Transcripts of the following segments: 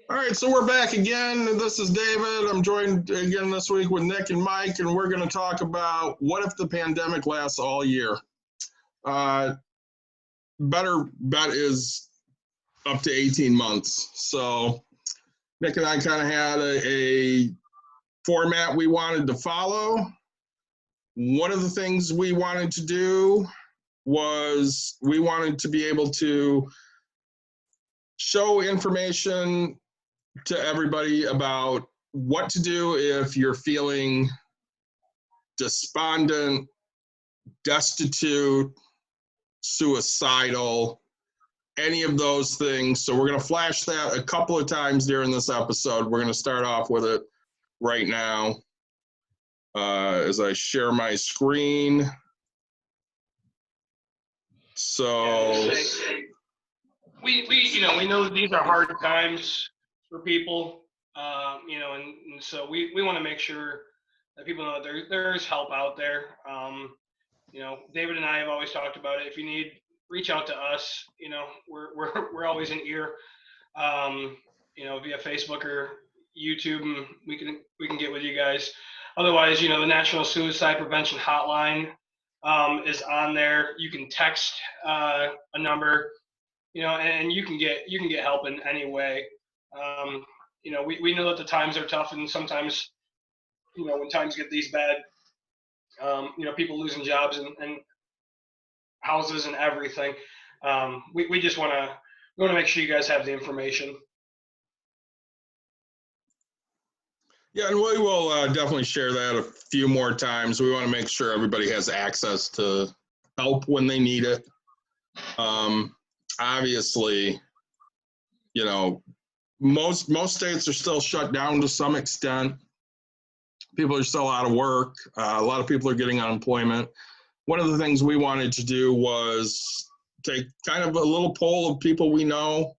All right, so we're back again. This is David. I'm joined again this week with Nick and Mike, and we're going to talk about what if the pandemic lasts all year. Better bet is up to 18 months. So Nick and I kind of had a format we wanted to follow. One of the things we wanted to do was we wanted to be able to show information to everybody about what to do if you're feeling despondent, destitute, suicidal, any of those things. So we're going to flash that a couple of times during this episode. We're going to start off with it right now as I share my screen. So we know that these are hard times for people, and so we want to make sure that people know that there is help out there. David and I have always talked about it. If you need, reach out to us. We're always an ear. Via Facebook or YouTube, and we can get with you guys. Otherwise, the National Suicide Prevention Hotline is on there. You can text a number, and you can get help in any way. We know that the times are tough, and sometimes, when times get these bad, people losing jobs and houses and everything. We just want to make sure you guys have the information. Yeah, and we will definitely share that a few more times. We want to make sure everybody has access to help when they need it. Obviously, most states are still shut down to some extent. People are still out of work. A lot of people are getting unemployment. One of the things we wanted to do was take kind of a little poll of people we know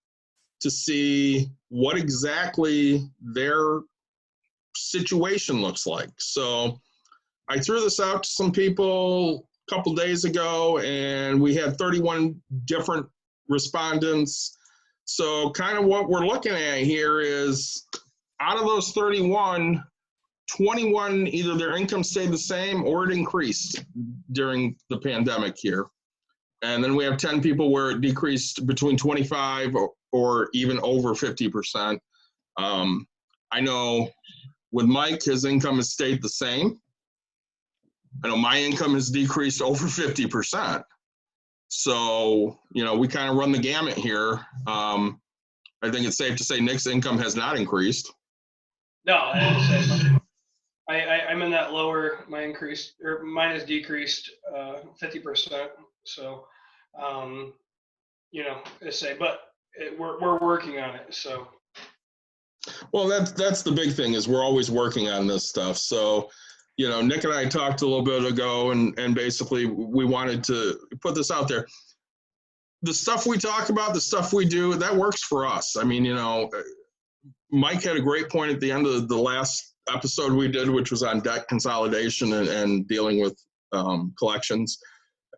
to see what exactly their situation looks like. So I threw this out to some people a couple days ago, and we had 31 different respondents. So kind of what we're looking at here is out of those 31, 21, either their income stayed the same or it increased during the pandemic here. And then we have 10 people where it decreased between 25 or even over 50%. I know with Mike, his income has stayed the same. I know my income has decreased over 50%. So, we kind of run the gamut here. I think it's safe to say Nick's income has not increased. No, I'm in that lower. Mine has decreased 50%. So, but we're working on it. So. Well, that's the big thing is we're always working on this stuff. So, Nick and I talked a little bit ago, and basically we wanted to put this out there. The stuff we talk about, the stuff we do, that works for us. I mean, Mike had a great point at the end of the last episode we did, which was on debt consolidation and dealing with collections.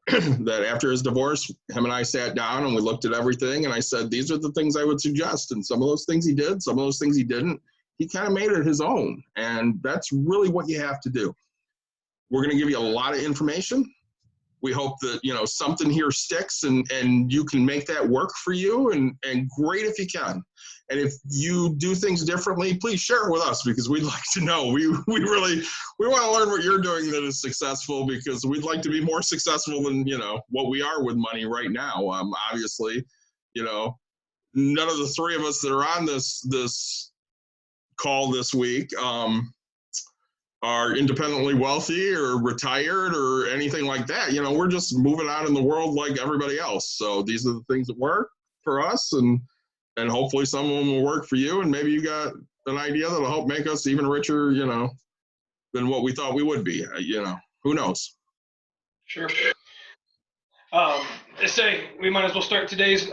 That after his divorce, him and I sat down and we looked at everything, and I said, these are the things I would suggest. And some of those things he did, some of those things he didn't. He kind of made it his own. And that's really what you have to do. We're going to give you a lot of information. We hope that, something here sticks and you can make that work for you, and great if you can. And if you do things differently, please share it with us, because we'd like to know. We want to learn what you're doing that is successful, because we'd like to be more successful than, what we are with money right now. Obviously, none of the three of us that are on this call this week are independently wealthy or retired or anything like that. We're just moving on in the world like everybody else. So these are the things that work for us, and hopefully some of them will work for you. And maybe you got an idea that'll help make us even richer, than what we thought we would be. Who knows? Sure. We might as well start today's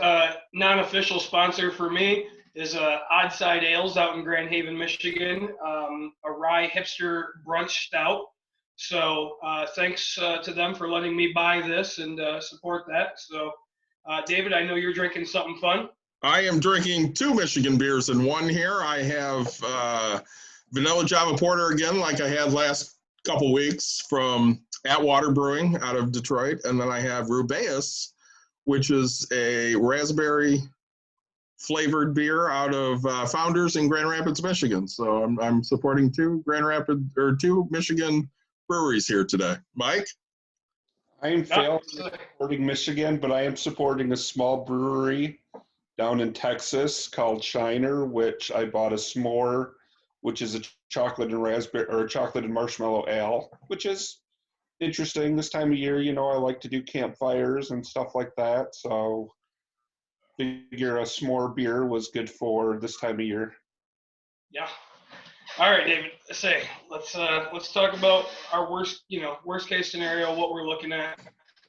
non-official sponsor for me is Odd Side Ales out in Grand Haven, Michigan, a rye hipster brunch stout. So thanks to them for letting me buy this and support that. So David, I know you're drinking something fun. I am drinking 2 Michigan beers in one here. I have Vanilla Java Porter again, like I had last couple weeks from Atwater Brewing out of Detroit. And then I have Rubaeus, which is a raspberry flavored beer out of Founders in Grand Rapids, Michigan. So I'm supporting 2 Michigan breweries here today. Mike? I am failing supporting Michigan, but I am supporting a small brewery down in Texas called Shiner, which I bought a s'more, which is a chocolate and raspberry or chocolate and marshmallow ale, which is interesting this time of year. You know, I like to do campfires and stuff like that, so figure a s'more beer was good for this time of year. Yeah. All right, David. Let's talk about our worst case scenario, what we're looking at.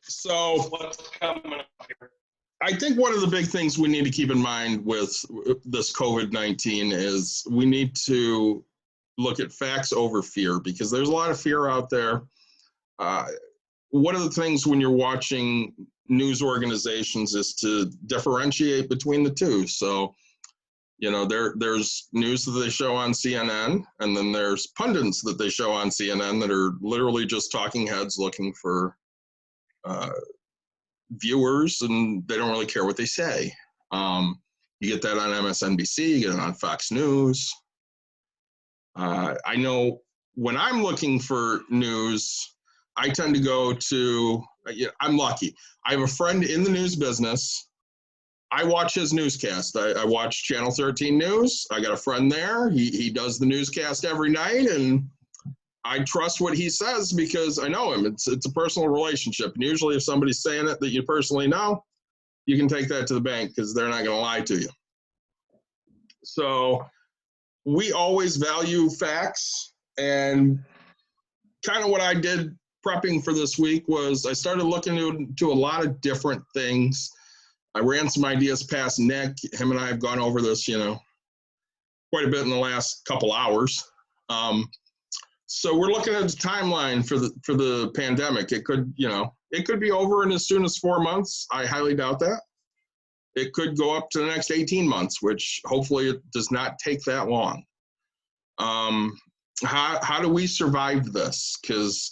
So what's coming up here. I think one of the big things we need to keep in mind with this COVID-19 is we need to look at facts over fear, because there's a lot of fear out there. One of the things when you're watching news organizations is to differentiate between the two. So, you know, there's news that they show on CNN, and then there's pundits that they show on CNN that are literally just talking heads looking for viewers, and they don't really care what they say. You get that on MSNBC, you get it on Fox News. I know when I'm looking for news, I tend to go to, I'm lucky. I have a friend in the news business. I watch his newscast. I watch Channel 13 News. I got a friend there. He does the newscast every night, and I trust what he says because I know him. It's a personal relationship. And usually if somebody's saying it that you personally know, you can take that to the bank because they're not going to lie to you. So we always value facts. And kind of what I did prepping for this week was I started looking into a lot of different things. I ran some ideas past Nick. Him and I have gone over this, quite a bit in the last couple hours. So we're looking at the timeline for the pandemic. It could be over in as soon as 4 months. I highly doubt that. It could go up to the next 18 months, which hopefully it does not take that long. How do we survive this? Because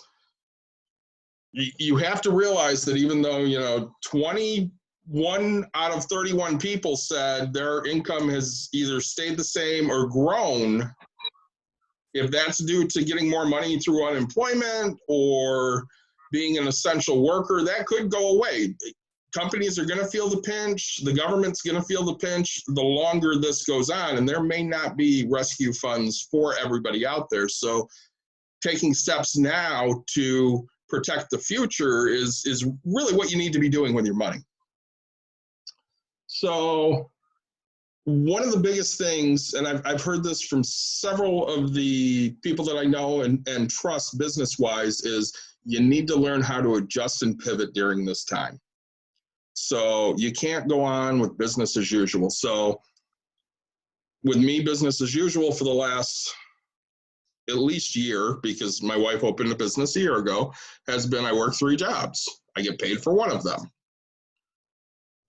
you have to realize that even though, 21 out of 31 people said their income has either stayed the same or grown, if that's due to getting more money through unemployment or being an essential worker, that could go away. Companies are going to feel the pinch. The government's going to feel the pinch the longer this goes on, and there may not be rescue funds for everybody out there. So taking steps now to protect the future is really what you need to be doing with your money. So one of the biggest things, and I've heard this from several of the people that I know and trust business-wise, is you need to learn how to adjust and pivot during this time. So you can't go on with business as usual. So with me, business as usual for the last at least year, because my wife opened a business a year ago, has been I work 3 jobs. I get paid for one of them.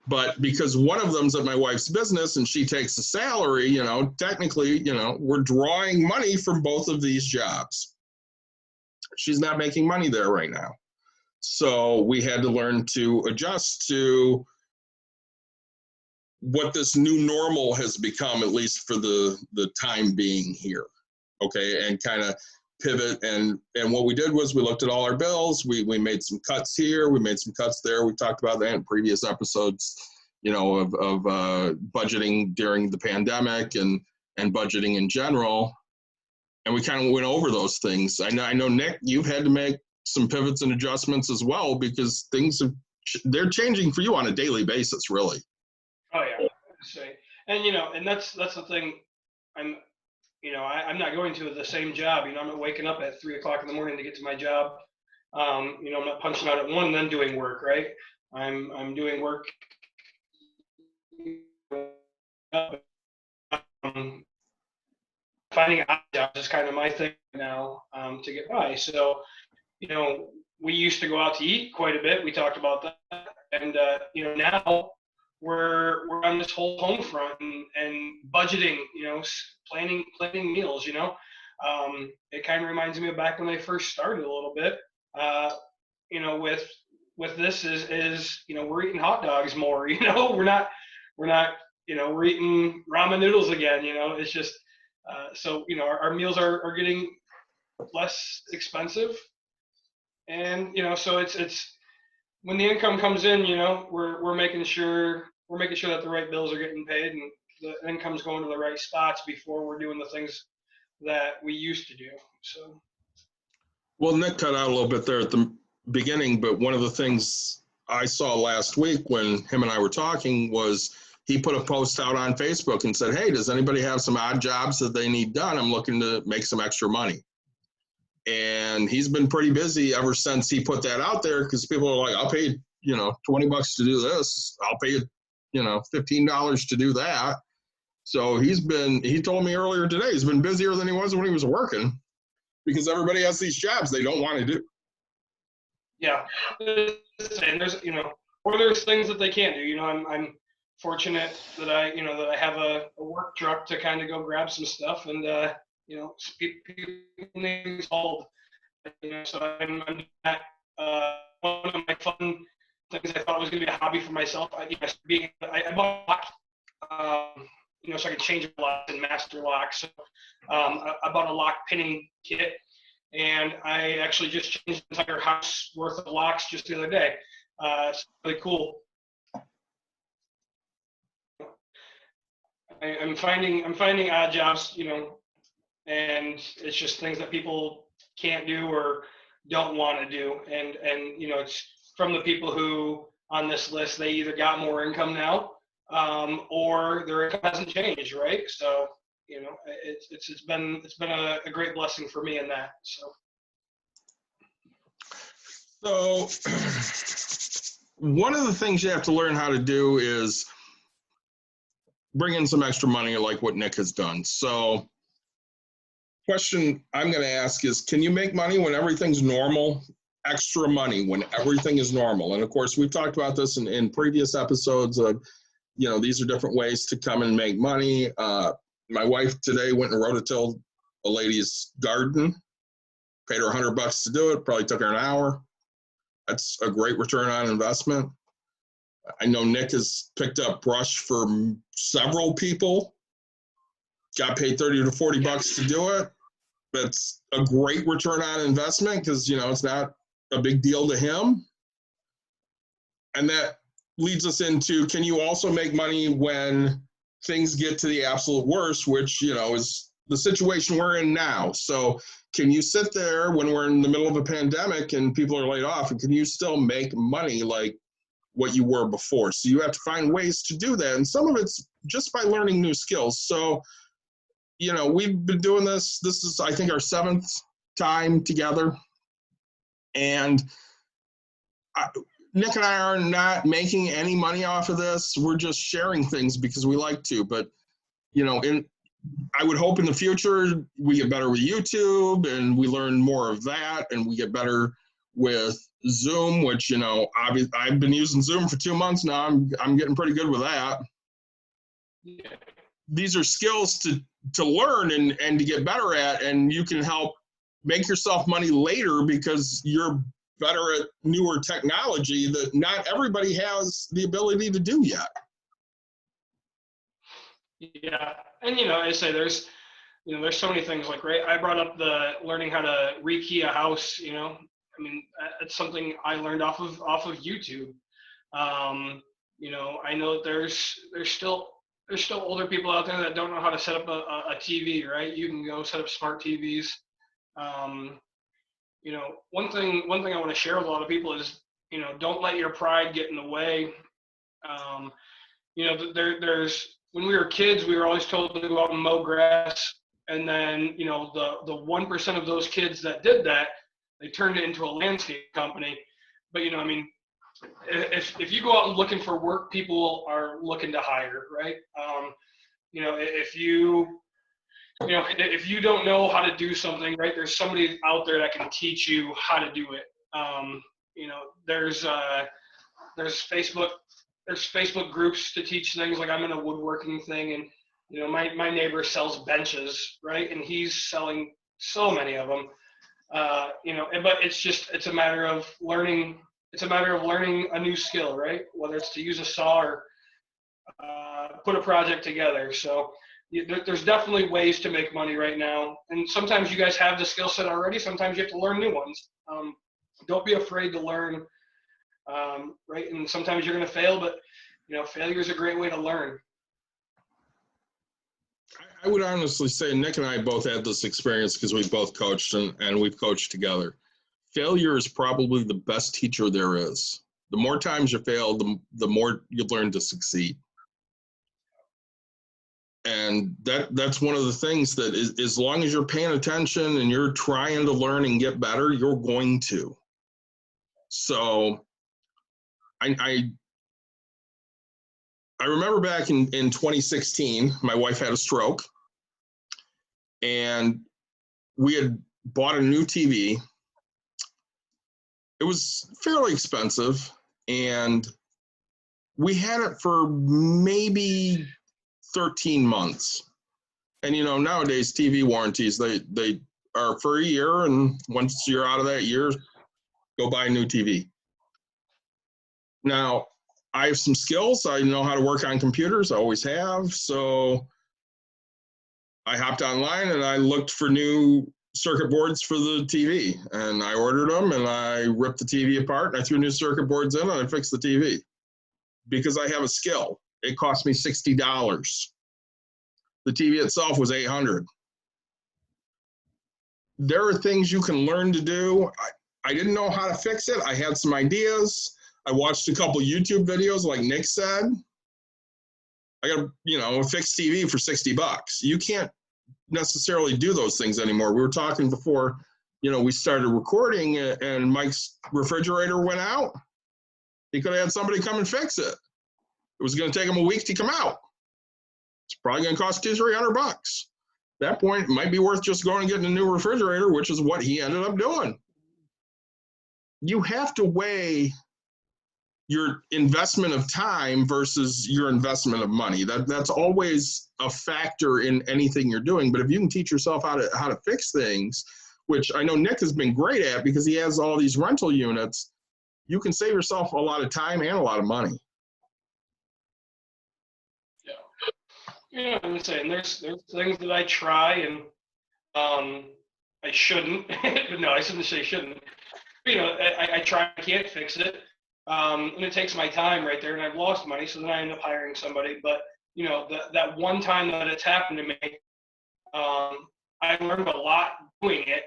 But because one of them's at my wife's business and she takes a salary, technically, we're drawing money from both of these jobs. She's not making money there right now. So we had to learn to adjust to what this new normal has become, at least for the time being here. Okay, and kind of pivot. And what we did was we looked at all our bills. We made some cuts here. We made some cuts there. We talked about that in previous episodes, of budgeting during the pandemic and budgeting in general. And we kind of went over those things. I know, Nick, you've had to make some pivots and adjustments as well, because they're changing for you on a daily basis, really. Oh yeah, and that's the thing. I'm not going to the same job. I'm not waking up at 3 o'clock in the morning to get to my job. I'm not punching out at 1 and then doing work, right? I'm doing work. Finding odd jobs is kind of my thing now to get by. So, we used to go out to eat quite a bit. We talked about that, and now we're on this whole home front and budgeting, planning meals, it kind of reminds me of back when I first started a little bit, with this is, we're eating hot dogs more, we're not, we're eating ramen noodles again, it's just, so, our meals are getting less expensive. And, so it's when the income comes in, we're making sure that the right bills are getting paid and the income's going to the right spots before we're doing the things that we used to do. So. Well, Nick cut out a little bit there at the beginning, but one of the things I saw last week when him and I were talking was he put a post out on Facebook and said, hey, does anybody have some odd jobs that they need done? I'm looking to make some extra money. And he's been pretty busy ever since he put that out there, because people are like, I'll pay, $20 to do this. I'll pay, $15 to do that. So he told me earlier today, he's been busier than he was when he was working, because everybody has these jobs they don't want to do. Yeah. And there's, or there's things that they can't do. I'm fortunate that I have a work truck to kind of go grab some stuff and, people need solved. So I'm at one of my fun things I thought was going to be a hobby for myself. I bought a lock, so I could change locks and master locks. So I bought a lock pinning kit, and I actually just changed the entire house worth of locks just the other day. It's really cool. I'm finding odd jobs, and it's just things that people can't do or don't want to do. And it's from the people who on this list, they either got more income now, or their income hasn't changed, right? So, it's been a great blessing for me in that. So one of the things you have to learn how to do is bring in some extra money, like what Nick has done. So question I'm going to ask is, can you make money when everything's normal? Extra money when everything is normal? And of course, we've talked about this in previous episodes of, these are different ways to come and make money. My wife today went and rototilled a lady's garden, paid her $100 to do it, probably took her an hour. That's a great return on investment. I know Nick has picked up brush for several people, got paid $30 to $40 to do it. That's a great return on investment, because, it's not a big deal to him. And that leads us into, can you also make money when things get to the absolute worst, which, is the situation we're in now? So can you sit there when we're in the middle of a pandemic and people are laid off, and can you still make money like what you were before? So you have to find ways to do that. And some of it's just by learning new skills. So, we've been doing this. This is, I think, our 7th time together. And Nick and I are not making any money off of this. We're just sharing things because we like to. But, I would hope in the future we get better with YouTube and we learn more of that, and we get better with Zoom, which, I've been using Zoom for 2 months now. I'm getting pretty good with that. Yeah. These are skills to learn and to get better at, and you can help make yourself money later because you're better at newer technology that not everybody has the ability to do yet. Yeah. And, I say there's so many things, like, right, I brought up the learning how to rekey a house, it's something I learned off of YouTube. I know that there's still older people out there that don't know how to set up a TV, right? You can go set up smart TVs. One thing I want to share with a lot of people is, don't let your pride get in the way. There's, when we were kids, we were always told to go out and mow grass. And then, the 1% of those kids that did that, they turned it into a landscape company. But, if you go out looking for work, people are looking to hire, right? If you don't know how to do something, right, there's somebody out there that can teach you how to do it. There's Facebook, there's YouTube, there's, there's so many there's Facebook groups to teach things. Like I'm in a woodworking thing, and you know, my neighbor sells benches, right? And he's selling so many of them. You know, but it's a matter of learning. It's a matter of learning a new skill, right? Whether it's to use a saw or put a project together. So there's definitely ways to make money right now. And sometimes you guys have the skill set already. Sometimes you have to learn new ones. Don't be afraid to learn, right? And sometimes you're going to fail, but you know, failure is a great way to learn. I would honestly say Nick and I both had this experience because we both coached and we've coached together. Failure is probably the best teacher there is. The more times you fail, the more you learn to succeed. And that's one of the things that is, as long as you're paying attention and you're trying to learn and get better, you're going to. So I remember back in 2016, my wife had a stroke, and we had bought a new TV. It was fairly expensive, and we had it for maybe 13 months. And, you know, nowadays TV warranties, they are for a year, and once you're out of that year, go buy a new TV. Now, I have some skills. I know how to work on computers. I always have. So I hopped online and I looked for new circuit boards for the TV, and I ordered them, and I ripped the TV apart, and I threw new circuit boards in, and I fixed the TV because I have a skill. It cost me $60. The TV itself was $800. There are things you can learn to do. I didn't know how to fix it. I had some ideas. I watched a couple YouTube videos, like Nick said. I got, you know, a fixed TV for $60. You can't necessarily do those things anymore. We were talking before, you know, we started recording, and Mike's refrigerator went out. He could have had somebody come and fix it. It was going to take him a week to come out. It's probably going to cost $200-300. At that point, it might be worth just going and getting a new refrigerator, which is what he ended up doing. You have to weigh your investment of time versus your investment of money. That's always a factor in anything you're doing. But if you can teach yourself how to fix things, which I know Nick has been great at because he has all these rental units, you can save yourself a lot of time and a lot of money. Yeah, I'm saying there's things that I try and I shouldn't. No, I shouldn't say shouldn't. You know, I try, I can't fix it. And it takes my time right there, and I've lost money, so then I end up hiring somebody. But, you know, that one time that it's happened to me, I learned a lot doing it.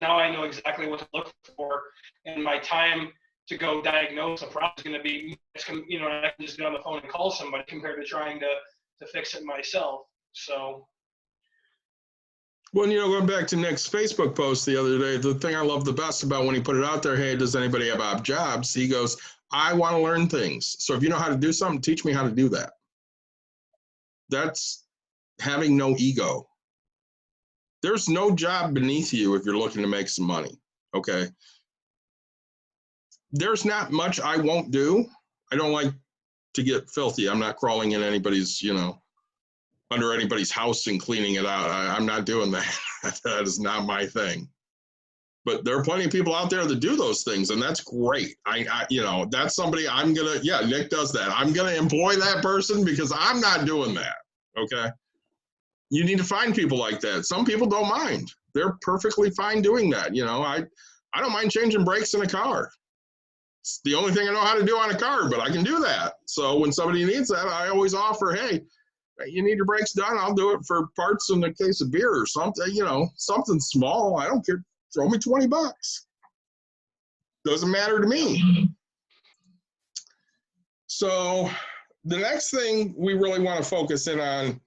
Now I know exactly what to look for, and my time to go diagnose a problem is going to be, you know, I can just get on the phone and call somebody compared to trying to fix it myself. So. Well, you know, going back to Nick's Facebook post the other day, the thing I love the best about when he put it out there, hey, does anybody have odd jobs? He goes, I want to learn things. So if you know how to do something, teach me how to do that. That's having no ego. There's no job beneath you if you're looking to make some money, okay? There's not much I won't do. I don't like to get filthy. I'm not crawling in anybody's, you know, under anybody's house and cleaning it out. I'm not doing that. That is not my thing. But there are plenty of people out there that do those things, and that's great. I you know, that's somebody I'm going to, yeah, Nick does that. I'm going to employ that person because I'm not doing that, okay? You need to find people like that. Some people don't mind. They're perfectly fine doing that. You know, I don't mind changing brakes in a car. It's the only thing I know how to do on a car, but I can do that. So when somebody needs that, I always offer, hey, you need your brakes done, I'll do it for parts in a case of beer or something, you know, something small. I don't care. Throw me $20. Doesn't matter to me. So the next thing we really want to focus in on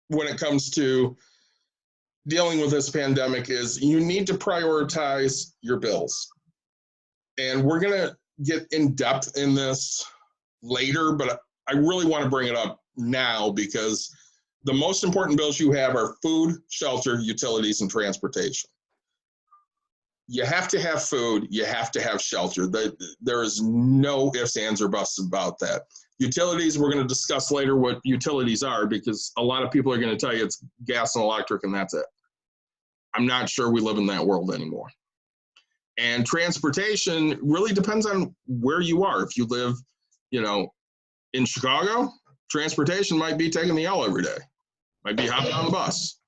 when it comes to dealing with this pandemic is you need to prioritize your bills. And we're going to get in depth in this later, but I really want to bring it up now because the most important bills you have are food, shelter, utilities, and transportation. You have to have food, you have to have shelter. There is no ifs, ands, or buts about that. Utilities, we're going to discuss later what utilities are, because a lot of people are going to tell you it's gas and electric and that's it. I'm not sure we live in that world anymore. And transportation really depends on where you are. If you live, in Chicago, transportation might be taking the L every day, might be hopping on the bus.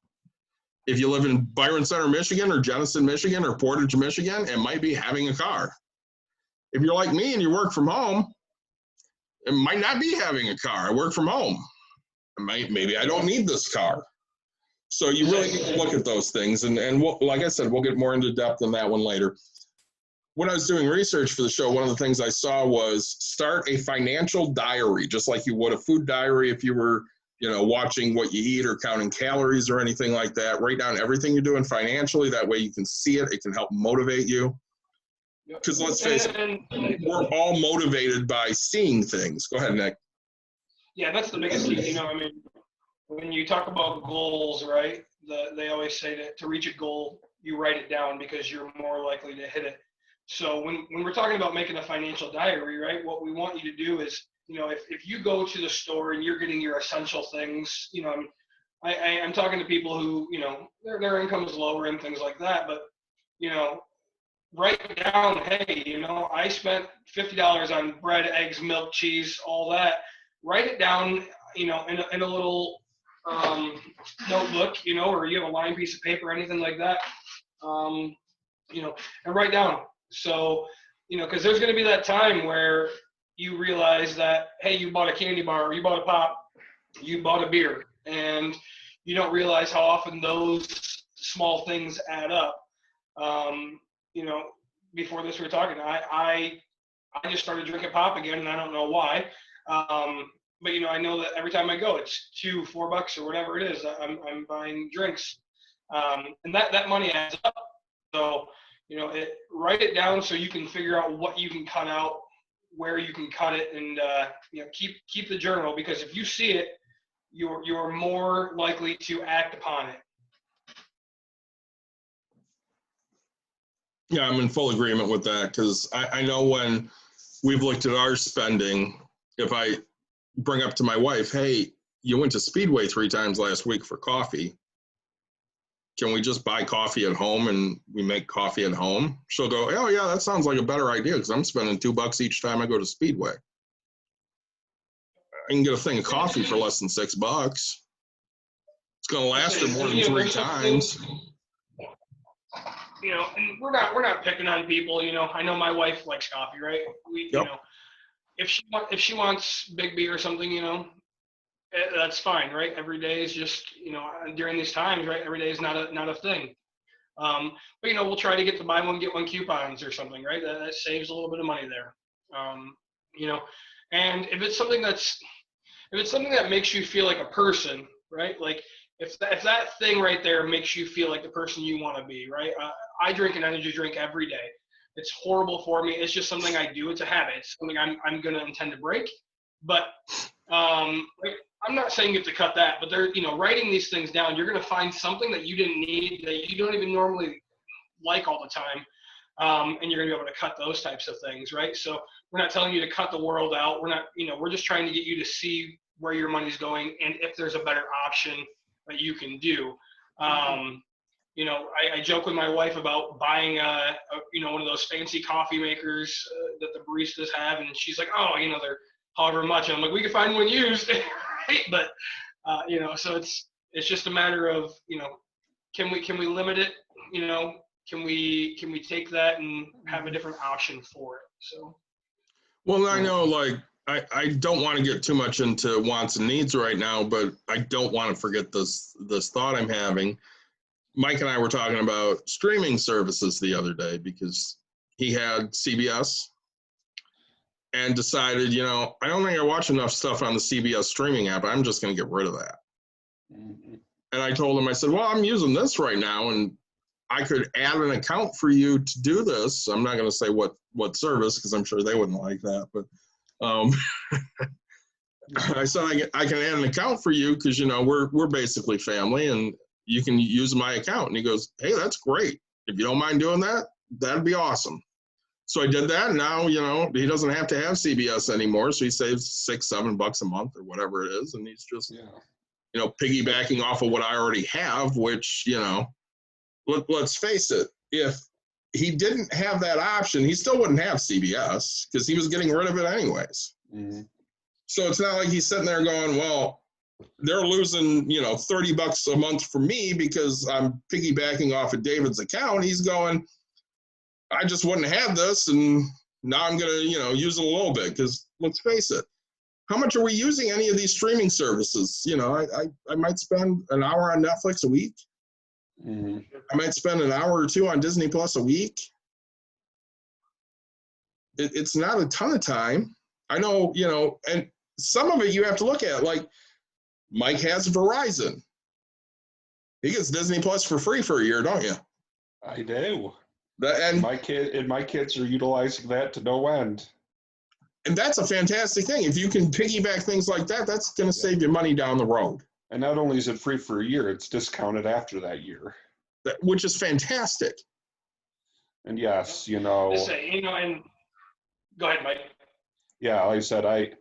If you live in Byron Center, Michigan, or Jenison, Michigan, or Portage, Michigan, it might be having a car. If you're like me and you work from home, it might not be having a car. I work from home. Maybe I don't need this car. So you really need to look at those things. And like I said, we'll get more into depth on that one later. When I was doing research for the show, one of the things I saw was start a financial diary, just like you would a food diary if you were, watching what you eat or counting calories or anything like that. Write down everything you're doing financially. That way you can see it. It can help motivate you. Because let's face it, we're all motivated by seeing things. Go ahead, Nick. Yeah, that's the biggest key. When you talk about goals, right, they always say that to reach a goal, you write it down because you're more likely to hit it. So when we're talking about making a financial diary, right, what we want you to do is, if you go to the store and you're getting your essential things, I'm talking to people who, their income is lower and things like that, but, write down, hey, I spent $50 on bread, eggs, milk, cheese, all that. Write it down, in a little notebook, or you have a lined piece of paper, anything like that, and write down. So, because there's going to be that time where you realize that, hey, you bought a candy bar, or you bought a pop, you bought a beer, and you don't realize how often those small things add up. Before this we were talking, I just started drinking pop again, and I don't know why. But I know that every time I go, it's $2, $4 or whatever it is. I'm buying drinks, and that money adds up. So write it down so you can figure out what you can cut out, where you can cut it, and keep the journal, because if you see it, you're more likely to act upon it. Yeah, I'm in full agreement with that, because I know when we've looked at our spending, if I bring up to my wife, hey, you went to Speedway 3 times last week for coffee. Can we just buy coffee at home and we make coffee at home? She'll go, oh, yeah, that sounds like a better idea, because I'm spending $2 each time I go to Speedway. I can get a thing of coffee for less than $6. It's going to last her more than 3 times. And we're not picking on people. I know my wife likes coffee, right? Yep. If she wants Big B or something, that's fine, right? Every day is just, during these times, right? Every day is not a thing. But we'll try to get the buy one get one coupons or something, right? That saves a little bit of money there. And if it's something that makes you feel like a person, right? Like if that thing right there makes you feel like the person you want to be, right? I drink an energy drink every day. It's horrible for me. It's just something I do. It's a habit. It's something I'm going to intend to break. But I'm not saying you have to cut that, but writing these things down, you're going to find something that you didn't need, that you don't even normally like all the time. And you're going to be able to cut those types of things, right? So we're not telling you to cut the world out. We're not, we're just trying to get you to see where your money's going and if there's a better option that you can do. I joke with my wife about buying one of those fancy coffee makers that the baristas have, and she's like, oh, they're however much. And I'm like, we can find one used, right? But so it's just a matter of can we limit it? Can we take that and have a different option for it? So. Well, I know, like, I don't want to get too much into wants and needs right now, but I don't want to forget this thought I'm having. Mike and I were talking about streaming services the other day because he had CBS and decided, I don't think I watch enough stuff on the CBS streaming app. I'm just going to get rid of that. Mm-hmm. And I told him, I said, well, I'm using this right now, and I could add an account for you to do this. I'm not going to say what service, because I'm sure they wouldn't like that. But I said I can add an account for you because we're basically family, and you can use my account. And he goes, hey, that's great. If you don't mind doing that, that'd be awesome. So I did that. Now, he doesn't have to have CBS anymore. So he saves $6-7 a month or whatever it is. And he's just, piggybacking off of what I already have, which, let's face it, if he didn't have that option, he still wouldn't have CBS because he was getting rid of it anyways. Mm-hmm. So it's not like he's sitting there going, well, they're losing, $30 a month for me because I'm piggybacking off of David's account. He's going, I just wouldn't have this, and now I'm going to, use it a little bit because let's face it, how much are we using any of these streaming services? I might spend an hour on Netflix a week. Mm-hmm. I might spend an hour or two on Disney Plus a week. It's not a ton of time. I know, and some of it you have to look at, like Mike has Verizon. He gets Disney Plus for free for a year, don't you? I do. And my kids are utilizing that to no end. And that's a fantastic thing. If you can piggyback things like that, that's going to save you money down the road. And not only is it free for a year, it's discounted after that year. Which is fantastic. And yes, and go ahead, Mike. Yeah, like I said, I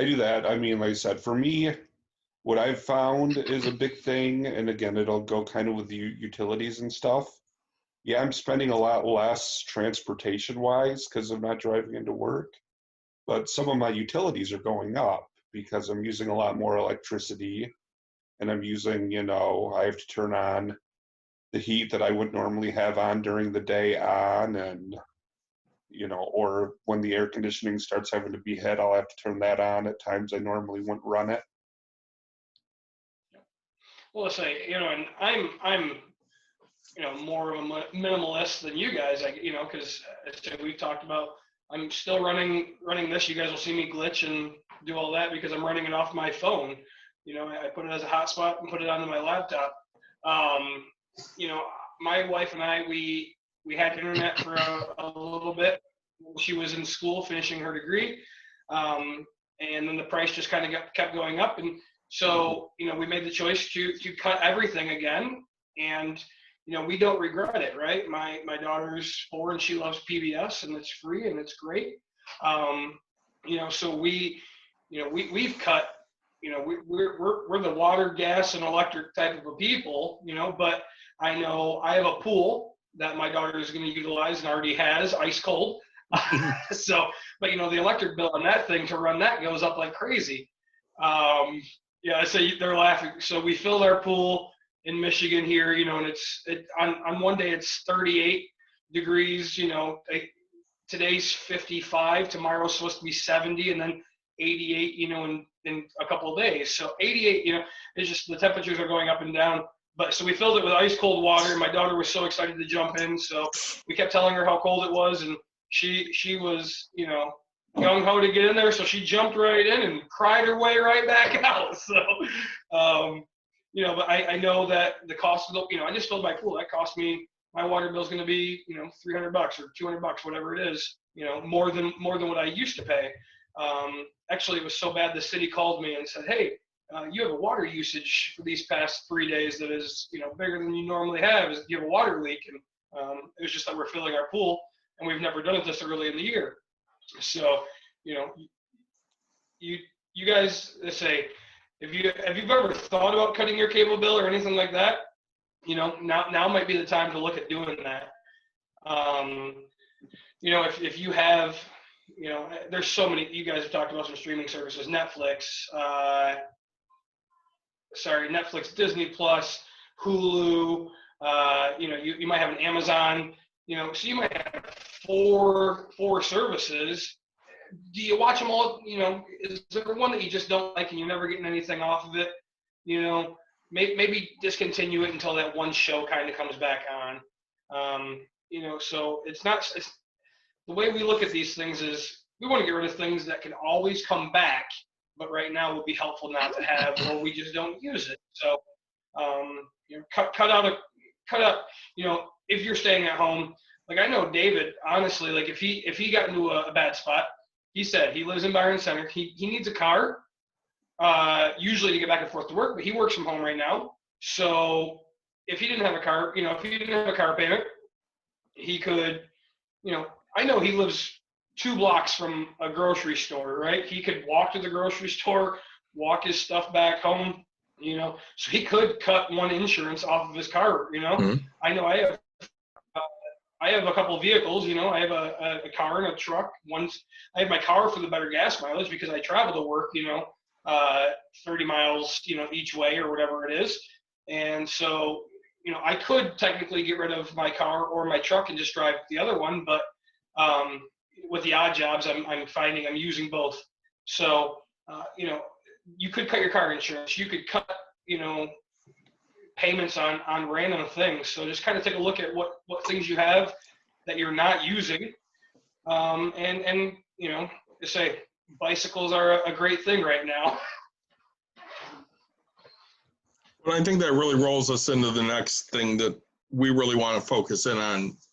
do that. I mean, like I said, for me, what I've found is a big thing, and again, it'll go kind of with the utilities and stuff. Yeah, I'm spending a lot less transportation-wise because I'm not driving into work, but some of my utilities are going up because I'm using a lot more electricity, and I'm using, I have to turn on the heat that I would normally have on during the day on, and, or when the air conditioning starts having to be hit, I'll have to turn that on at times I normally wouldn't run it. Well, let's say, and I'm more of a minimalist than you guys, because we've talked about, I'm still running this. You guys will see me glitch and do all that because I'm running it off my phone. I put it as a hotspot and put it onto my laptop. My wife and I, we had internet for a little bit. She was in school finishing her degree. And then the price just kind of kept going up. And so, we made the choice to cut everything again. And, we don't regret it, right? My daughter's 4 and she loves PBS and it's free and it's great. So we've cut, we're the water, gas, and electric type of a people, but I know I have a pool that my daughter is going to utilize and already has, ice cold. So, but the electric bill on that thing to run that goes up like crazy. So they're laughing. So we filled our pool in Michigan here, and on one day it's 38 degrees, today's 55, tomorrow's supposed to be 70, and then 88, in a couple of days. So 88, it's just the temperatures are going up and down. But so we filled it with ice cold water, and my daughter was so excited to jump in. So we kept telling her how cold it was, and she was, gung ho to get in there. So she jumped right in and cried her way right back out. So, but I know that the cost of I just filled my pool. That cost me, my water bill is going to be, $300 or $200, whatever it is, more than what I used to pay. Actually, it was so bad the city called me and said, hey, you have a water usage for these past 3 days that is, bigger than you normally have. You have a water leak. And it was just that we're filling our pool, and we've never done it this early in the year. So, you guys, let's say, if you've ever thought about cutting your cable bill or anything like that, now might be the time to look at doing that. If you have, there's so many, you guys have talked about some streaming services, Netflix, Disney Plus, Hulu, you might have an Amazon, so you might have four services. Do you watch them all? Is there one that you just don't like and you're never getting anything off of it? Maybe discontinue it until that one show kind of comes back on. So it's the way we look at these things is we want to get rid of things that can always come back, but right now would be helpful not to have, or we just don't use it. So, cut out, if you're staying at home, like I know David, honestly, like if he got into a bad spot, he said he lives in Byron Center. He needs a car, usually to get back and forth to work, but he works from home right now. So if he didn't have a car, if he didn't have a car payment, he could, I know he lives 2 blocks from a grocery store, right? He could walk to the grocery store, walk his stuff back home, so he could cut one insurance off of his car, Mhm. I know I have a couple of vehicles, I have a car and a truck. I have my car for the better gas mileage because I travel to work, 30 miles, each way or whatever it is. And so, I could technically get rid of my car or my truck and just drive the other one, but with the odd jobs, I'm finding I'm using both. So, you could cut your car insurance. You could cut, payments on random things. So just kind of take a look at what things you have that you're not using. And just say bicycles are a great thing right now. Well, I think that really rolls us into the next thing that we really want to focus in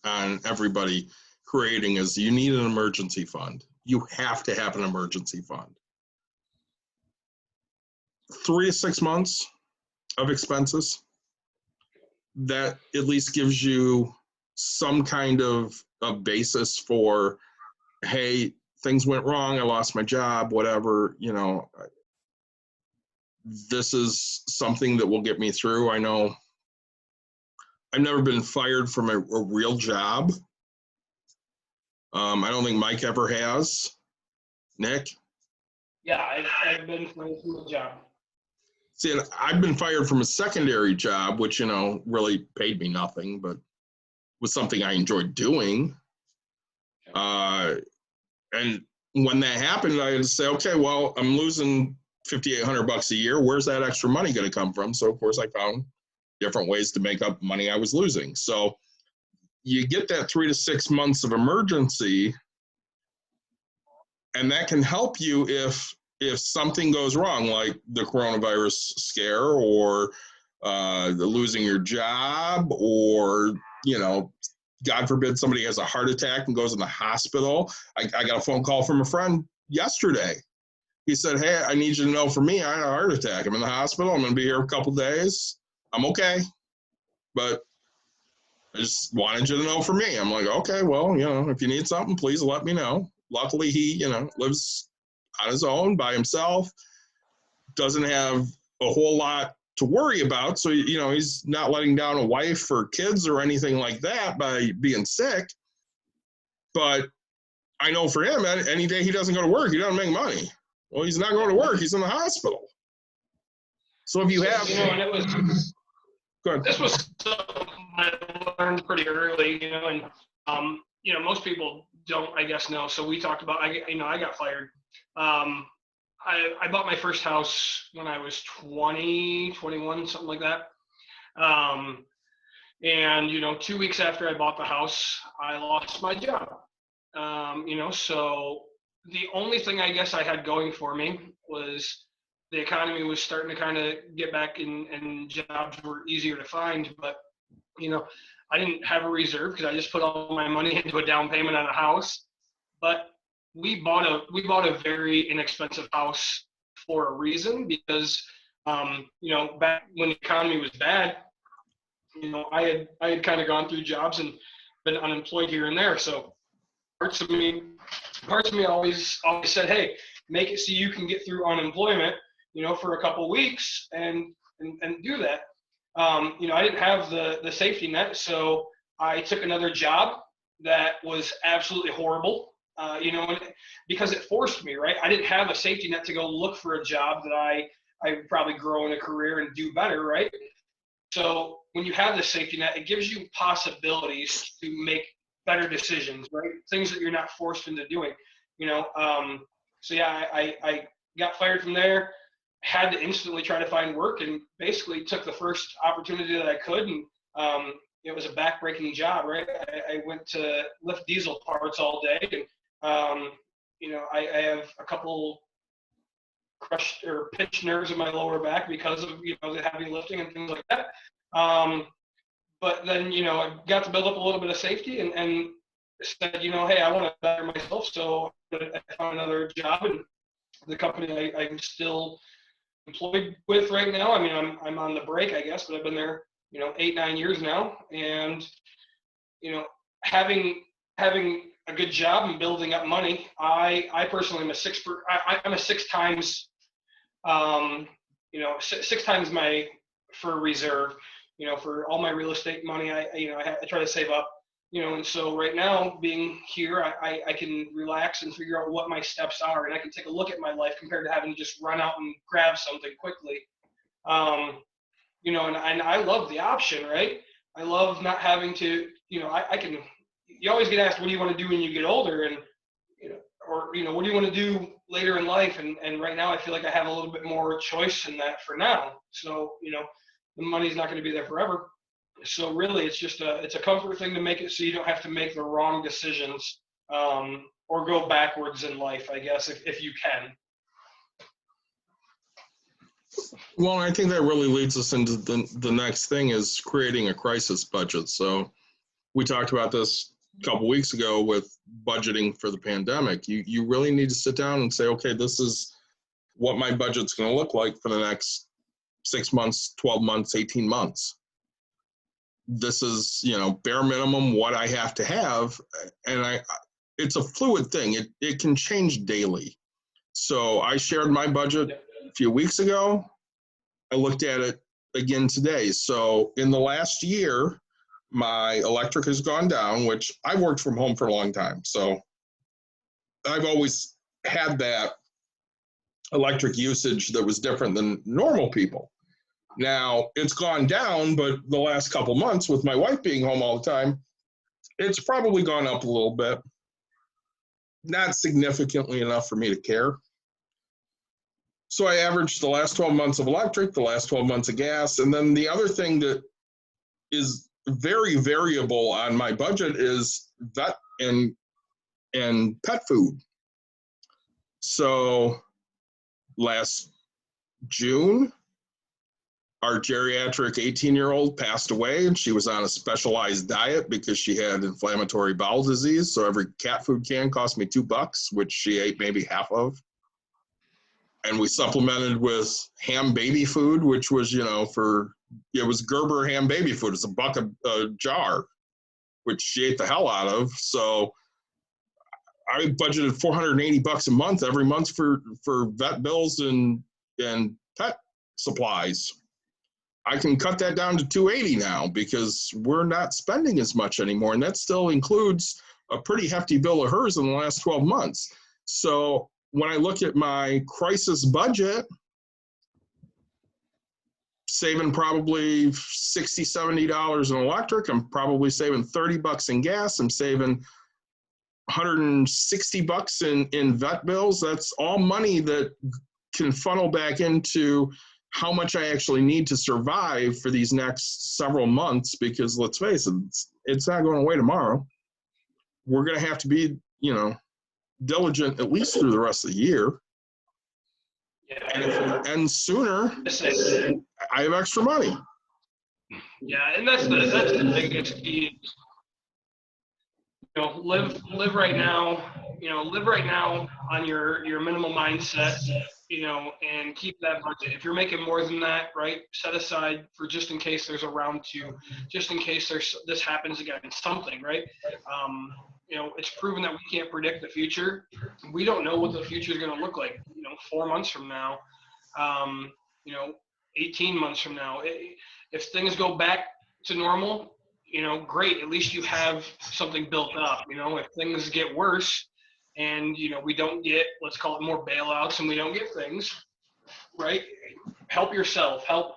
on everybody creating is you need an emergency fund. You have to have an emergency fund. 3 to 6 months of expenses, that at least gives you some kind of a basis for, hey, things went wrong, I lost my job, whatever, this is something that will get me through. I know I've never been fired from a real job. I don't think Mike ever has. Nick? Yeah, I've been fired from a job. See, I've been fired from a secondary job, which, really paid me nothing, but was something I enjoyed doing. And when that happened, I had to say, okay, well, I'm losing $5,800 a year. Where's that extra money going to come from? So, of course, I found different ways to make up money I was losing. So you get that 3 to 6 months of emergency, and that can help you if something goes wrong, like the coronavirus scare or losing your job, or, God forbid somebody has a heart attack and goes in the hospital. I got a phone call from a friend yesterday. He said, hey, I need you to know for me, I had a heart attack. I'm in the hospital. I'm going to be here a couple days. I'm okay. But I just wanted you to know for me. I'm like, okay, well, if you need something, please let me know. Luckily, he, lives on his own by himself, doesn't have a whole lot to worry about. So, he's not letting down a wife or kids or anything like that by being sick. But I know for him, any day he doesn't go to work, he doesn't make money. Well, he's not going to work. He's in the hospital. So if you have, and it was, go ahead. This was something I learned pretty early, and most people don't, I guess, know. So we talked about, I got fired. I bought my first house when I was 20, 21, something like that. And 2 weeks after I bought the house, I lost my job. So the only thing I guess I had going for me was the economy was starting to kind of get back and jobs were easier to find. But, I didn't have a reserve because I just put all my money into a down payment on a house. But we bought a very inexpensive house for a reason because, back when the economy was bad, I had kind of gone through jobs and been unemployed here and there. So parts of me always said, hey, make it so you can get through unemployment, for a couple weeks and do that. I didn't have the safety net, so I took another job that was absolutely horrible. Because it forced me, right? I didn't have a safety net to go look for a job that I would probably grow in a career and do better, right? So when you have the safety net, it gives you possibilities to make better decisions, right? Things that you're not forced into doing, So yeah, I got fired from there, had to instantly try to find work, and basically took the first opportunity that I could. And it was a back-breaking job, right? I went to lift diesel parts all day, and I have a couple crushed or pinched nerves in my lower back because of the heavy lifting and things like that. But then I got to build up a little bit of safety and said, hey, I want to better myself, so I found another job, and the company I'm still employed with right now. I mean, I'm on the break, I guess, but I've been there 8-9 years now, and having a good job in building up money. I personally am I'm a six times, six times my for reserve, for all my real estate money. I try to save up, and so right now being here, I can relax and figure out what my steps are, and I can take a look at my life compared to having to just run out and grab something quickly. And I love the option, right? I love not having to, I can, you always get asked, what do you want to do when you get older? And, what do you want to do later in life? And right now I feel like I have a little bit more choice in that for now. So, the money's not going to be there forever. So really it's just it's a comfort thing to make it so you don't have to make the wrong decisions, or go backwards in life, I guess, if you can. Well, I think that really leads us into the next thing is creating a crisis budget. So we talked about this a couple weeks ago with budgeting for the pandemic. You really need to sit down and say, okay, this is what my budget's going to look like for the next 6 months, 12 months, 18 months. This is, bare minimum what I have to have. And it's a fluid thing. It can change daily. So I shared my budget a few weeks ago. I looked at it again today. So in the last year, my electric has gone down, which I've worked from home for a long time. So I've always had that electric usage that was different than normal people. Now it's gone down, but the last couple months with my wife being home all the time, it's probably gone up a little bit. Not significantly enough for me to care. So I averaged the last 12 months of electric, the last 12 months of gas. And then the other thing that is very variable on my budget is vet and pet food. So last June, our geriatric 18-year-old passed away, and she was on a specialized diet because she had inflammatory bowel disease. So every cat food can cost me $2, which she ate maybe half of. And we supplemented with ham baby food, which was, it was Gerber ham baby food. It's $1 a jar, which she ate the hell out of. So I budgeted $480 a month every month for vet bills and pet supplies. I can cut that down to $280 now because we're not spending as much anymore. And that still includes a pretty hefty bill of hers in the last 12 months. So when I look at my crisis budget, saving probably $60, $70 in electric, I'm probably saving $30 in gas, I'm saving $160 in vet bills. That's all money that can funnel back into how much I actually need to survive for these next several months, because let's face it, it's not going away tomorrow. We're going to have to be, diligent at least through the rest of the year. Yeah. And if it ends sooner, I have extra money. Yeah, and that's the biggest key. Live right now. Live right now on your minimal mindset. And keep that budget. If you're making more than that, right, set aside for just in case there's a round two, just in case this happens again, something, right? It's proven that we can't predict the future. We don't know what the future is going to look like, 4 months from now, 18 months from now. If things go back to normal, great. At least you have something built up. If things get worse, and we don't get, let's call it, more bailouts, and we don't get things, right? Help yourself. Help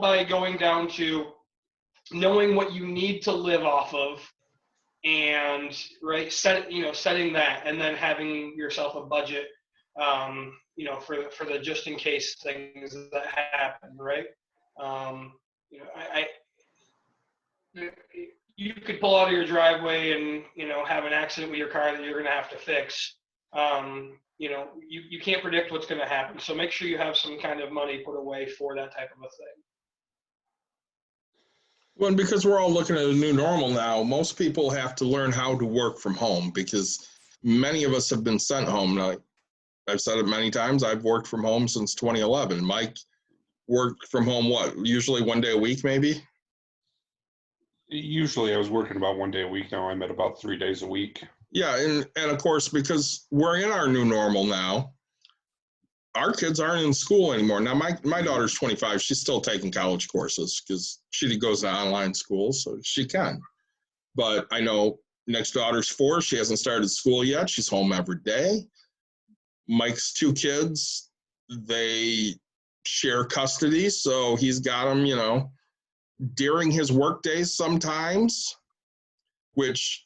by going down to knowing what you need to live off of, and setting that, and then having yourself a budget, for the just in case things that happen, right? You could pull out of your driveway and, have an accident with your car that you're going to have to fix. You can't predict what's going to happen. So make sure you have some kind of money put away for that type of a thing. Well, and because we're all looking at a new normal now, most people have to learn how to work from home, because many of us have been sent home. Now, I've said it many times, I've worked from home since 2011. Mike worked from home, usually 1 day a week, maybe? Usually I was working about 1 day a week. Now I'm at about 3 days a week. Yeah, and of course, because we're in our new normal now, our kids aren't in school anymore. Now, my daughter's 25. She's still taking college courses because she goes to online school, so she can. But I know Nick's daughter's 4. She hasn't started school yet. She's home every day. Mike's 2 kids, they share custody, so he's got them, during his work days sometimes, which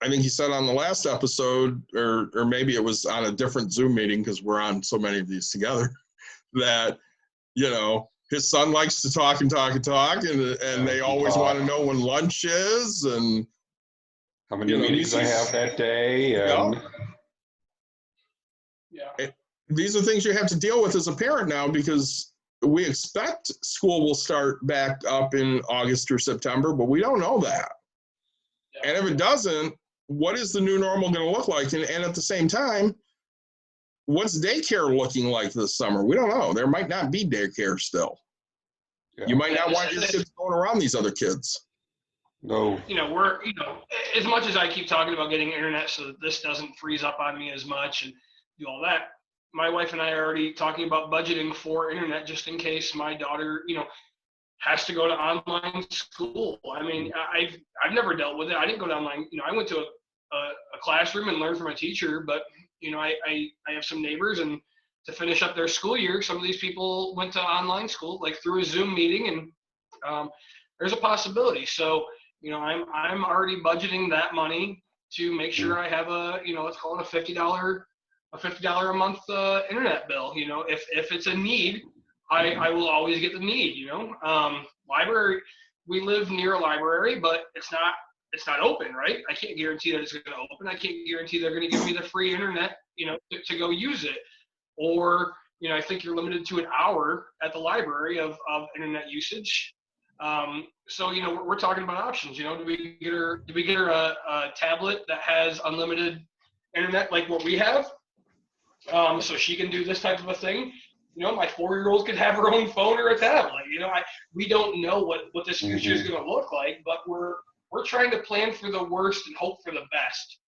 I think he said on the last episode, or maybe it was on a different Zoom meeting because we're on so many of these together, that, his son likes to talk and talk and talk, and they always want to know when lunch is and how many meetings I have that day. And yeah. These are things you have to deal with as a parent now because we expect school will start back up in August or September, but we don't know that. Yeah. And if it doesn't, what is the new normal going to look like? And at the same time, what's daycare looking like this summer? We don't know. There might not be daycare still. Yeah. You might not want your kids going around these other kids. No. We're, as much as I keep talking about getting internet so that this doesn't freeze up on me as much and do all that, my wife and I are already talking about budgeting for internet just in case my daughter, has to go to online school. I mean, I've never dealt with it. I didn't go to online. I went to a classroom and learned from a teacher, but I have some neighbors, and to finish up their school year, some of these people went to online school, like through a Zoom meeting, and there's a possibility. So, I'm already budgeting that money to make sure I have let's call it a $50 a month internet bill. If it's a need, I will always get the need. Library, we live near a library, but it's not open, right? I can't guarantee that it's going to open. I can't guarantee they're going to give me the free internet, to go use it. Or, I think you're limited to an hour at the library of internet usage. So, we're talking about options. Do we get her a tablet that has unlimited internet like what we have? So she can do this type of a thing. My 4-year-old could have her own phone or a tablet. We don't know what this future is going to look like, but we're trying to plan for the worst and hope for the best.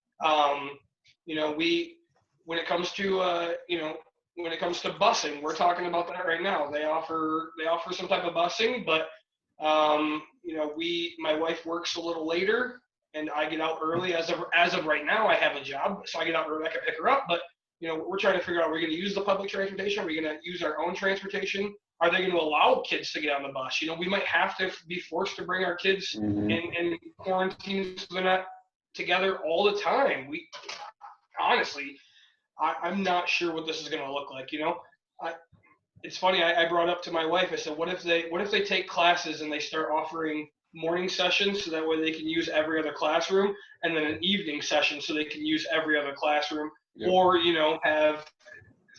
When it comes to busing, we're talking about that right now. They offer some type of busing, but my wife works a little later and I get out early. As of right now, I have a job, so I get out early. I can pick her up, but we're trying to figure out, are we going to use the public transportation? Are we going to use our own transportation? Are they going to allow kids to get on the bus? We might have to be forced to bring our kids in quarantine so they're not together all the time. Honestly, I'm not sure what this is going to look like. It's funny. I brought up to my wife, I said, what if they take classes and they start offering morning sessions so that way they can use every other classroom, and then an evening session so they can use every other classroom. Yep. Or, have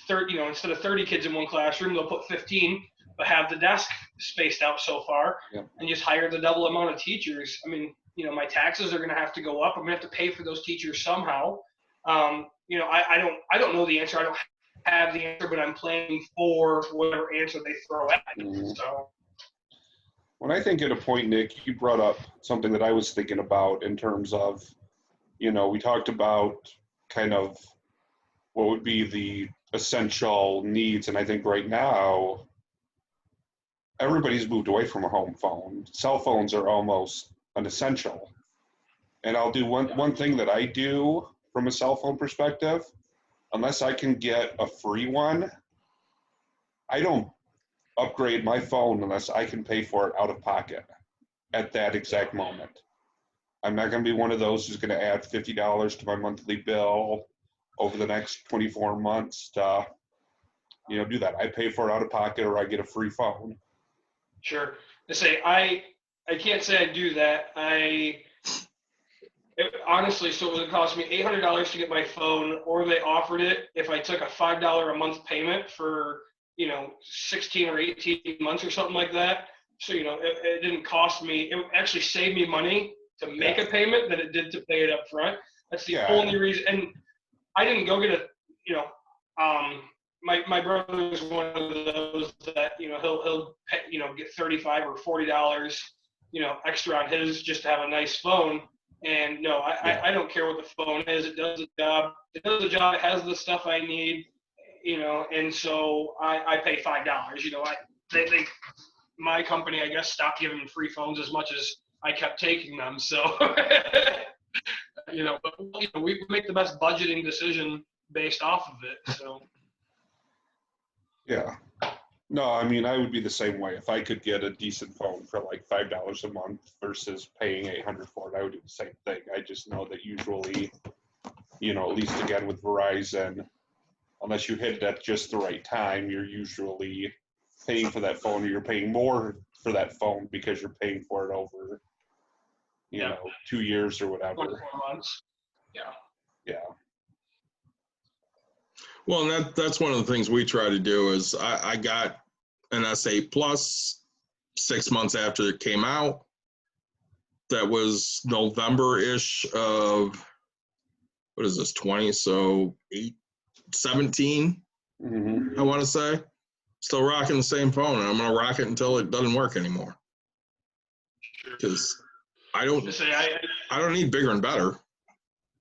30, instead of 30 kids in one classroom, they'll put 15, but have the desk spaced out so far. Yep. And just hire the double amount of teachers. I mean, my taxes are going to have to go up. I'm going to have to pay for those teachers somehow. I don't know the answer. I don't have the answer, but I'm planning for whatever answer they throw at me. So. When I think at a point, Nick, you brought up something that I was thinking about in terms of, we talked about kind of what would be the essential needs. And I think right now, everybody's moved away from a home phone. Cell phones are almost an essential. And I'll do one thing that I do from a cell phone perspective. Unless I can get a free one, I don't upgrade my phone unless I can pay for it out of pocket at that exact moment. I'm not going to be one of those who's going to add $50 to my monthly bill over the next 24 months to, do that. I pay for it out of pocket or I get a free phone. Sure. I can't say I do that. Honestly, so it would cost me $800 to get my phone, or they offered it if I took a $5 a month payment for, 16 or 18 months or something like that. So, it didn't cost me, it actually saved me money to make a payment than it did to pay it up front. That's the only reason. And I didn't go get my brother's one of those that, he'll pay, get $35 or $40 extra on his just to have a nice phone. And no, I don't care what the phone is. It does the job. It does the job. It has the stuff I need, and so I pay $5. My company, I guess, stopped giving free phones as much as I kept taking them. So, but, we make the best budgeting decision based off of it. So. Yeah. No, I mean, I would be the same way. If I could get a decent phone for like $5 a month versus paying $800 for it, I would do the same thing. I just know that usually, at least again with Verizon, unless you hit it at just the right time, you're usually paying for that phone, or you're paying more for that phone because you're paying for it over, 2 years or whatever. 24 months. Yeah. Yeah. Well, and that's one of the things we try to do is I got an S8 Plus 6 months after it came out. That was November-ish of, what is this, 20? So 17, I want to say. Still rocking the same phone, and I'm going to rock it until it doesn't work anymore. Because I don't need bigger and better.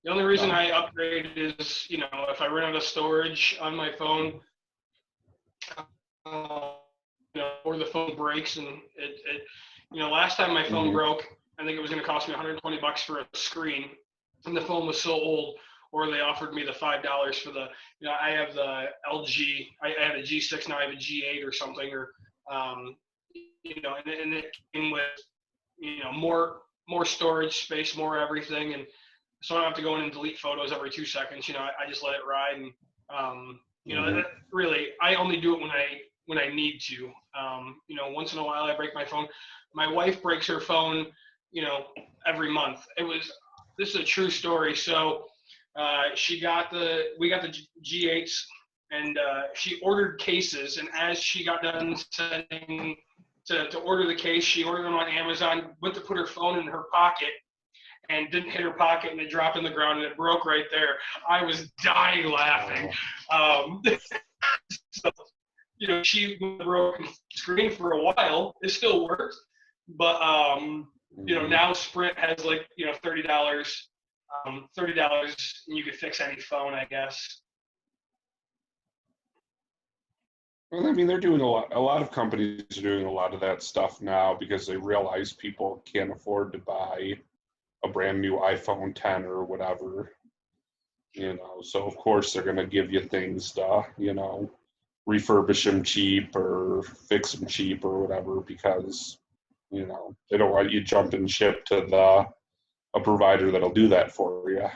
The only reason I upgrade is, if I run out of storage on my phone, or the phone breaks, and last time my phone broke, I think it was going to cost me $120 for a screen, and the phone was so old, or they offered me the $5 for the, I have the LG, I had a G6, now I have a G8 or something, or, and it came with, more storage space, more everything, and so I don't have to go in and delete photos every 2 seconds. I just let it ride, and that really, I only do it when I need to. Once in a while I break my phone. My wife breaks her phone, every month. This is a true story. So we got the G8s, and she ordered cases, and as she got done sending to order the case, she ordered them on Amazon, went to put her phone in her pocket, and didn't hit her pocket, and it dropped in the ground, and it broke right there. I was dying laughing. So, she broke the screen for a while. It still works, but now Sprint has like $30, $30, and you can fix any phone, I guess. Well, I mean, they're doing a lot of companies are doing a lot of that stuff now because they realize people can't afford to buy a brand new iPhone 10 or whatever, so of course they're going to give you things to, refurbish them cheap or fix them cheap or whatever, because, they don't want you jumping ship to a provider that'll do that for you.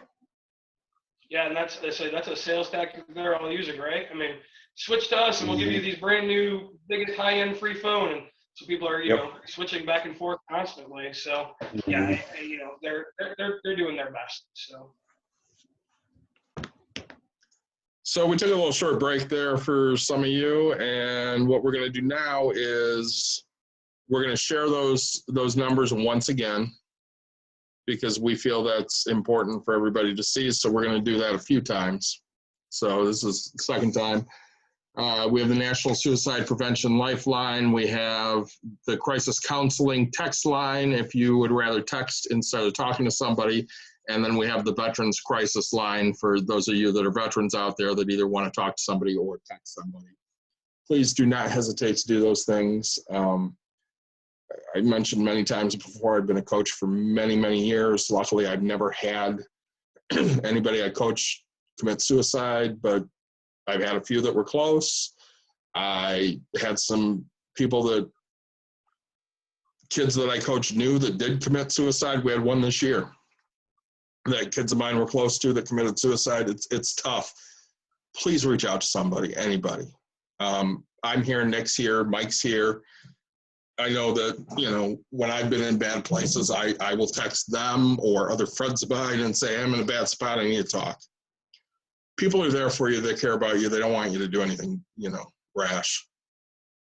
Yeah, and that's a sales tactic they're all using, right? I mean, switch to us and we'll give you these brand new, biggest high-end free phone. And so people are, switching back and forth constantly. So yeah, they're doing their best. So we took a little short break there for some of you, and what we're going to do now is we're going to share those numbers once again, because we feel that's important for everybody to see. So we're going to do that a few times. So this is the second time. We have the National Suicide Prevention Lifeline. We have the Crisis Counseling text line if you would rather text instead of talking to somebody. And then we have the Veterans Crisis Line for those of you that are veterans out there that either want to talk to somebody or text somebody. Please do not hesitate to do those things. I mentioned many times before, I've been a coach for many, many years. Luckily, I've never had anybody I coach commit suicide, but I've had a few that were close. I had some kids that I coached knew that did commit suicide. We had one this year that kids of mine were close to that committed suicide. It's tough. Please reach out to somebody, anybody. I'm here, Nick's here, Mike's here. I know that, when I've been in bad places, I will text them or other friends of mine and say, I'm in a bad spot, I need to talk. People are there for you, they care about you, they don't want you to do anything, rash.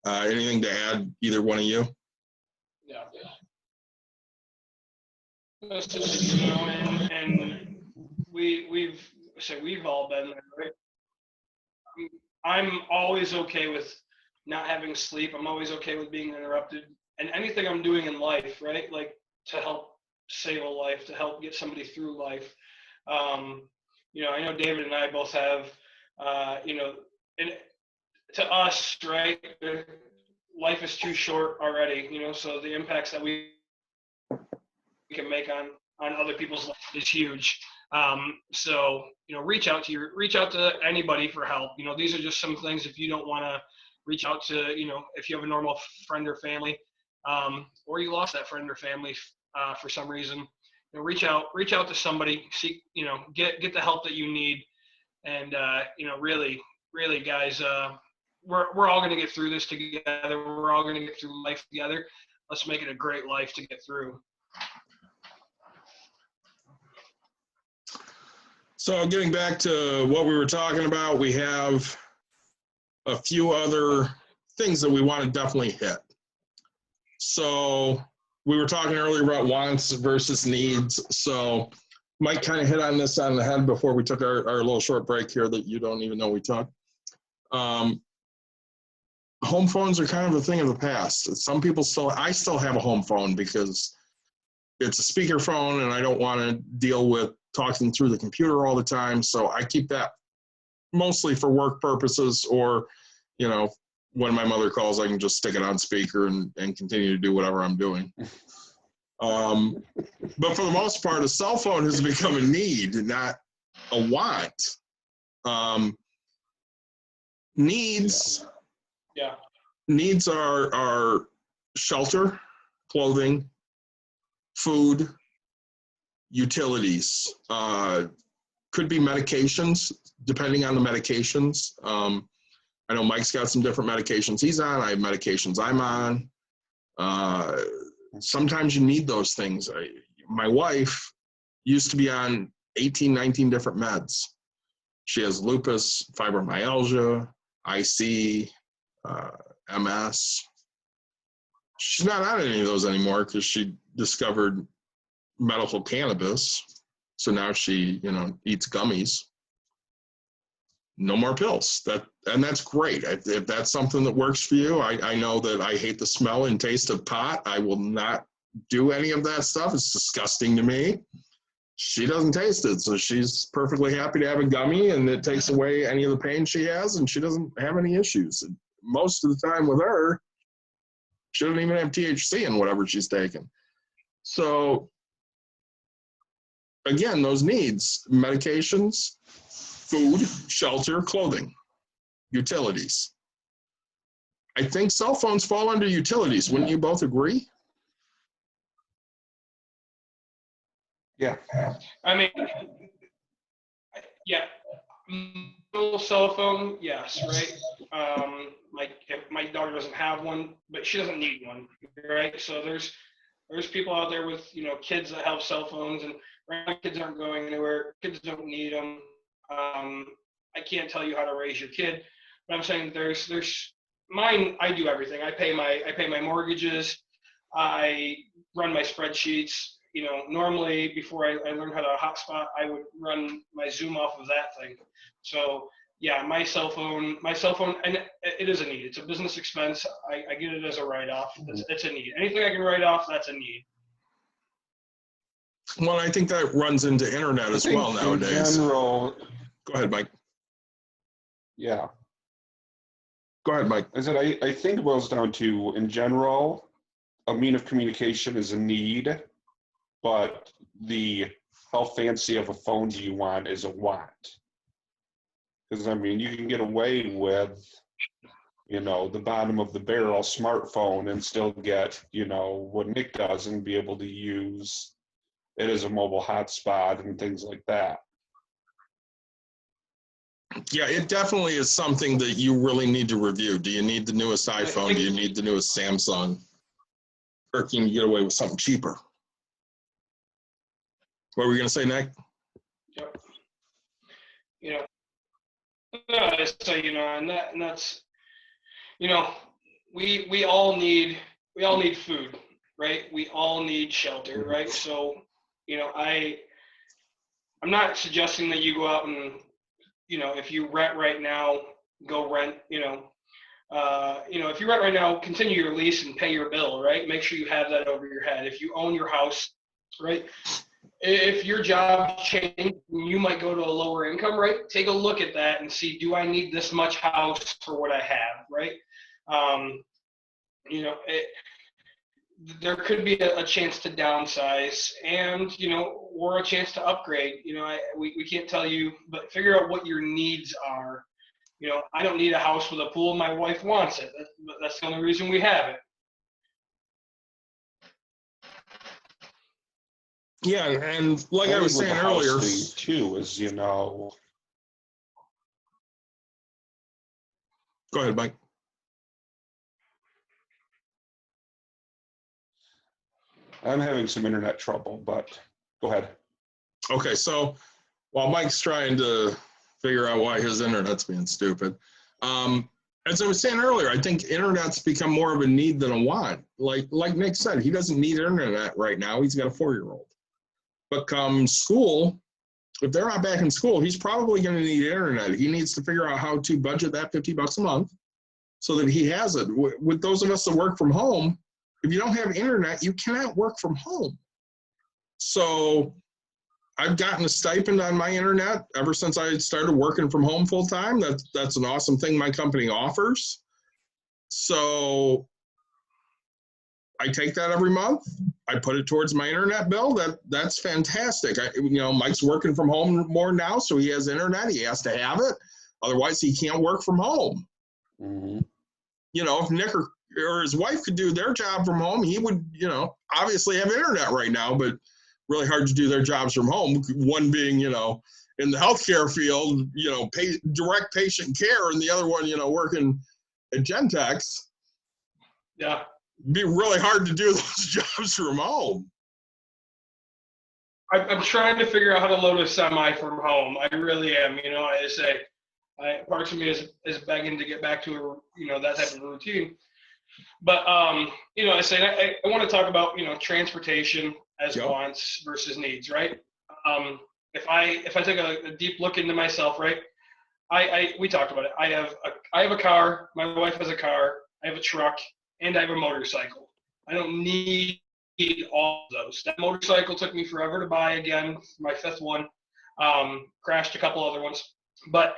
Anything to add, either one of you? Yeah. That's just, and we've all been there, right? I'm always okay with not having sleep. I'm always okay with being interrupted. and anything I'm doing in life, right? Like to help save a life, to help get somebody through life. You know, I know David and I both have, you know, and to us, right? Life is too short already, you know, so the impacts that we can make on other people's lives is huge. So, you know, reach out to anybody for help. You know, these are just some things. If you don't want to reach out to, you know, if you have a normal friend or family, or you lost that friend or family for some reason, you know, reach out to somebody, seek, you know, get the help that you need. And, you know, really, guys, we're all going to get through this together. We're all going to get through life together. Let's make it a great life to get through. So getting back to what we were talking about, we have a few other things that we want to definitely hit. So we were talking earlier about wants versus needs. So Mike kind of hit on this on the head before we took our little short break here that you don't even know we took. Home phones are kind of a thing of the past. Some people I still have a home phone because it's a speaker phone and I don't want to deal with talking through the computer all the time. So I keep that mostly for work purposes, or, you know, when my mother calls, I can just stick it on speaker and continue to do whatever I'm doing. But for the most part, a cell phone has become a need, not a want. Needs are shelter, clothing, food, utilities. Could be medications, depending on the medications. I know Mike's got some different medications he's on. I have medications I'm on. Sometimes you need those things. My wife used to be on 18, 19 different meds. She has lupus, fibromyalgia, IC, MS. She's not on any of those anymore because she discovered medical cannabis. So now she, you know, eats gummies. No more pills. And that's great. If that's something that works for you, I know that I hate the smell and taste of pot. I will not do any of that stuff. It's disgusting to me. She doesn't taste it, so she's perfectly happy to have a gummy, and it takes away any of the pain she has, and she doesn't have any issues. And most of the time with her, she doesn't even have THC in whatever she's taking. So again, those needs: medications, food, shelter, clothing, utilities. I think cell phones fall under utilities. Wouldn't you both agree? Yeah. I mean, yeah, little cell phone, yes, right? Like if my daughter doesn't have one, but she doesn't need one, right? So there's people out there with, you know, kids that have cell phones, and right now kids aren't going anywhere. Kids don't need them. I can't tell you how to raise your kid, but I'm saying there's mine. I do everything. I pay my mortgages. I run my spreadsheets. You know, normally before I learned how to hotspot, I would run my Zoom off of that thing. So yeah, my cell phone, and it is a need. It's a business expense. I get it as a write-off. It's a need. Anything I can write off, that's a need. Well, I think that runs into internet as well nowadays. In general, go ahead, Mike. Yeah. Go ahead, Mike. I think it boils down to, in general, a mean of communication is a need, but how fancy of a phone do you want is a want. Because, I mean, you can get away with, you know, the bottom of the barrel smartphone and still get, you know, what Nick does and be able to use it as a mobile hotspot and things like that. Yeah, it definitely is something that you really need to review. Do you need the newest iPhone? Do you need the newest Samsung? Or can you get away with something cheaper? What were we going to say, Nick? Yep. You know, no, so, you know, and that's, you know, we all need food, right? We all need shelter, right? So, you know, I'm not suggesting that you go out and, you know, if you rent right now, go rent, you know, if you rent right now, continue your lease and pay your bill, right? Make sure you have that over your head. If you own your house, right? If your job changed, you might go to a lower income, right? Take a look at that and see, do I need this much house for what I have, right? There could be a chance to downsize and, or a chance to upgrade. We can't tell you, but figure out what your needs are. I don't need a house with a pool. My wife wants it. That's the only reason we have it. Yeah, and like I was saying earlier, too, is Go ahead, Mike. I'm having some internet trouble, but go ahead. Okay, so while Mike's trying to figure out why his internet's being stupid, as I was saying earlier, I think internet's become more of a need than a want. Like Nick said, he doesn't need internet right now. He's got a 4-year-old. But come school, if they're not back in school, he's probably going to need internet. He needs to figure out how to budget that $50 a month so that he has it. With those of us that work from home, if you don't have internet, you cannot work from home. So I've gotten a stipend on my internet ever since I started working from home full time. That's an awesome thing my company offers. So I take that every month. I put it towards my internet bill. That's fantastic. Mike's working from home more now, so he has internet. He has to have it. Otherwise, he can't work from home. Mm-hmm. If Nick or his wife could do their job from home, he would, obviously have internet right now, but really hard to do their jobs from home. One being, in the healthcare field, direct patient care, and the other one, working at Gentex. Yeah. It'd be really hard to do those jobs from home. I'm trying to figure out how to load a semi from home. I really am. I say, parts of me is begging to get back to that type of routine. But I say I want to talk about transportation as wants versus needs, right? If I take a deep look into myself, right? We talked about it. I have a car. My wife has a car. I have a truck. And I have a motorcycle. I don't need all of those. That motorcycle took me forever to buy again, my 5th one. Crashed a couple other ones. But,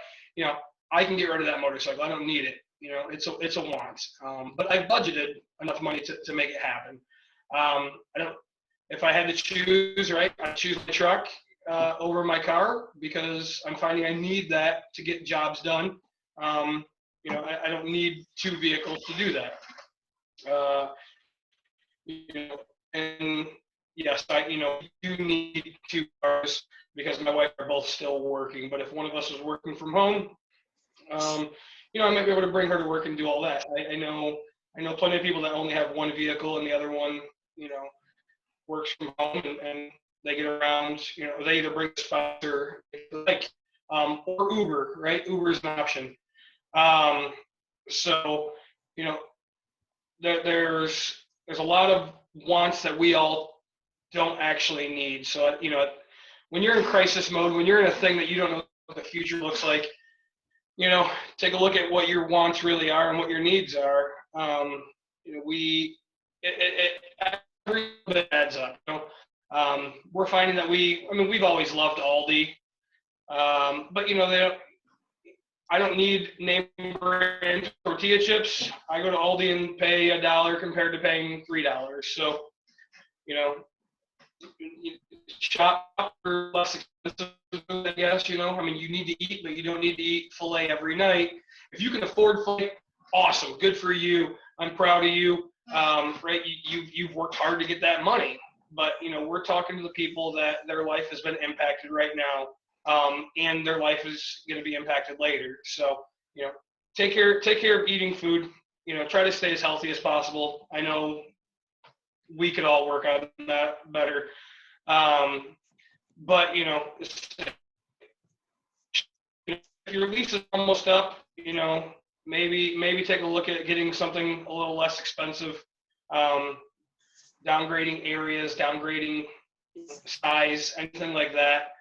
I can get rid of that motorcycle. I don't need it. It's a want. But I budgeted enough money to make it happen. If I had to choose, right, I'd choose my truck over my car because I'm finding I need that to get jobs done. I don't need 2 vehicles to do that. And yes, I do need 2 cars because my wife are both still working. But if one of us is working from home, I might be able to bring her to work and do all that. I know plenty of people that only have 1 vehicle and the other one, works from home and they get around. They either bring a sponsor or Uber, right? Uber is an option. So there's a lot of wants that we all don't actually need. So, when you're in crisis mode, when you're in a thing that you don't know what the future looks like, take a look at what your wants really are and what your needs are. Every bit adds up. We're finding that we've always loved Aldi, but I don't need name brand tortilla chips. I go to Aldi and pay $1 compared to paying $3. So, shop for less expensive, I guess. You need to eat, but you don't need to eat filet every night. If you can afford filet, awesome, good for you. I'm proud of you. Right? You've worked hard to get that money. But we're talking to the people that their life has been impacted right now. And their life is going to be impacted later. So, take care of eating food. Try to stay as healthy as possible. I know we could all work on that better. But if your lease is almost up, maybe take a look at getting something a little less expensive. Downgrading areas, downgrading size, anything like that.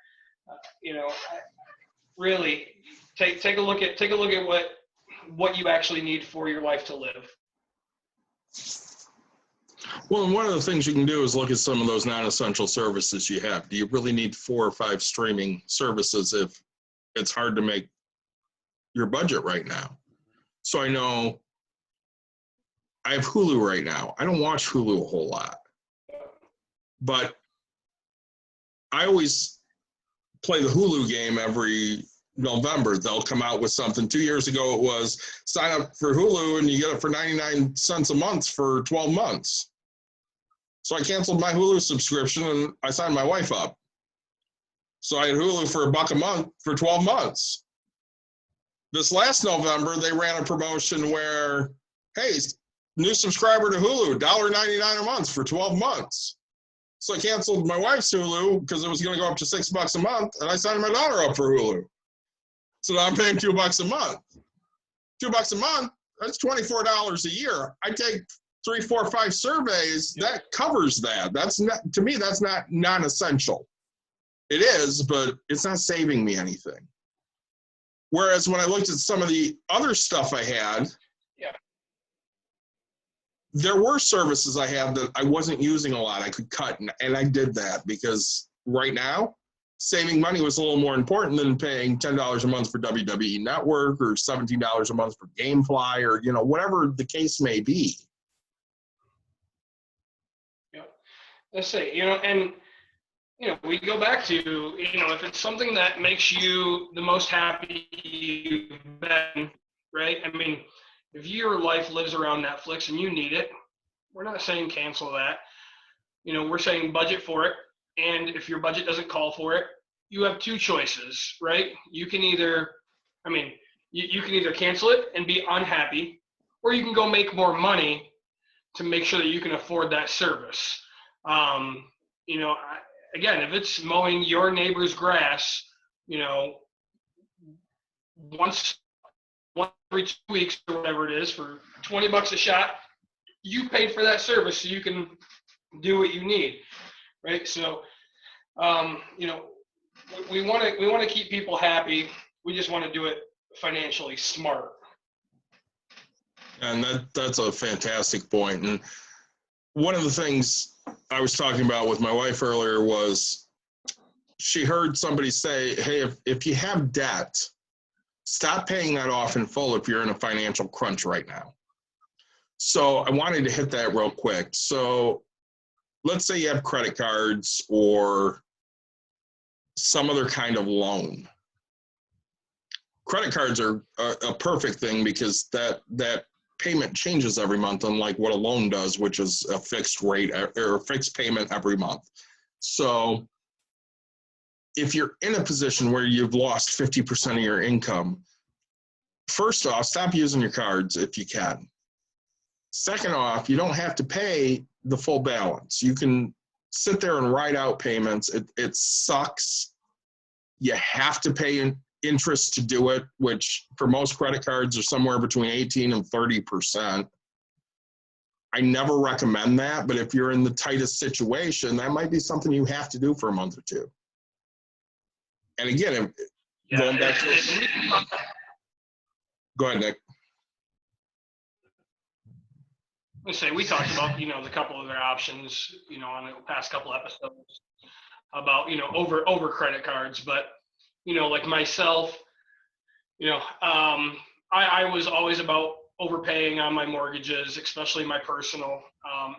Really take a look at what you actually need for your life to live. Well, and one of the things you can do is look at some of those non-essential services you have. Do you really need 4 or 5 streaming services if it's hard to make your budget right now? So I know I have Hulu right now. I don't watch Hulu a whole lot, but I always play the Hulu game every November. They'll come out with something. 2 years ago, it was sign up for Hulu and you get it for 99 cents a month for 12 months. So I canceled my Hulu subscription and I signed my wife up. So I had Hulu for $1 a month for 12 months. This last November, they ran a promotion where, hey, new subscriber to Hulu, $1.99 a month for 12 months. So I canceled my wife's Hulu because it was going to go up to $6 a month, and I signed my daughter up for Hulu. So now I'm paying $2 a month. $2 a month, that's $24 a year. I take 3, 4, 5 surveys, that covers that. That's not, to me, that's not non-essential. It is, but it's not saving me anything. Whereas when I looked at some of the other stuff I had, there were services I have that I wasn't using a lot. I could cut, and I did that because right now, saving money was a little more important than paying $10 a month for WWE Network or $17 a month for GameFly or, you know, whatever the case may be. Yeah. Let's say, you know, and, you know, we go back to, you know, if it's something that makes you the most happy you've been, right? I mean, if your life lives around Netflix and you need it, we're not saying cancel that. You know, we're saying budget for it. And if your budget doesn't call for it, you have 2 choices, right? You can either, I mean, you can either cancel it and be unhappy, or you can go make more money to make sure that you can afford that service. You know, again, if it's mowing your neighbor's grass, you know, once every 2 weeks or whatever it is for $20 a shot, you paid for that service so you can do what you need, right? So, you know, we want to keep people happy. We just want to do it financially smart. And that's a fantastic point. And one of the things I was talking about with my wife earlier was she heard somebody say, hey, if you have debt, stop paying that off in full if you're in a financial crunch right now. So I wanted to hit that real quick. So let's say you have credit cards or some other kind of loan. Credit cards are a perfect thing because that payment changes every month, unlike what a loan does, which is a fixed rate or a fixed payment every month. So if you're in a position where you've lost 50% of your income, first off, stop using your cards if you can. Second off, you don't have to pay the full balance. You can sit there and write out payments. It sucks. You have to pay interest to do it, which for most credit cards are somewhere between 18 and 30%. I never recommend that, but if you're in the tightest situation, that might be something you have to do for a month or 2. And again, going back to go ahead, Nick. Let's say we talked about, you know, the couple of their options, you know, on the past couple episodes about, you know, over credit cards, but, you know, like myself, you know, I was always about overpaying on my mortgages, especially my personal,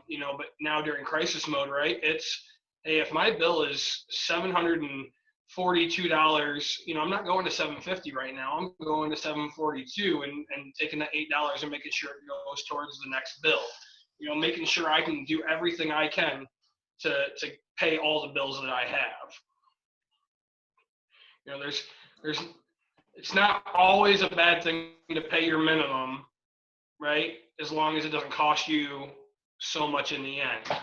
you know, but now during crisis mode, right? It's, hey, if my bill is $742, you know, I'm not going to $750 right now. I'm going to $742 and taking that $8 and making sure it goes towards the next bill. You know, making sure I can do everything I can to pay all the bills that I have. You know, it's not always a bad thing to pay your minimum, right? As long as it doesn't cost you so much in the end.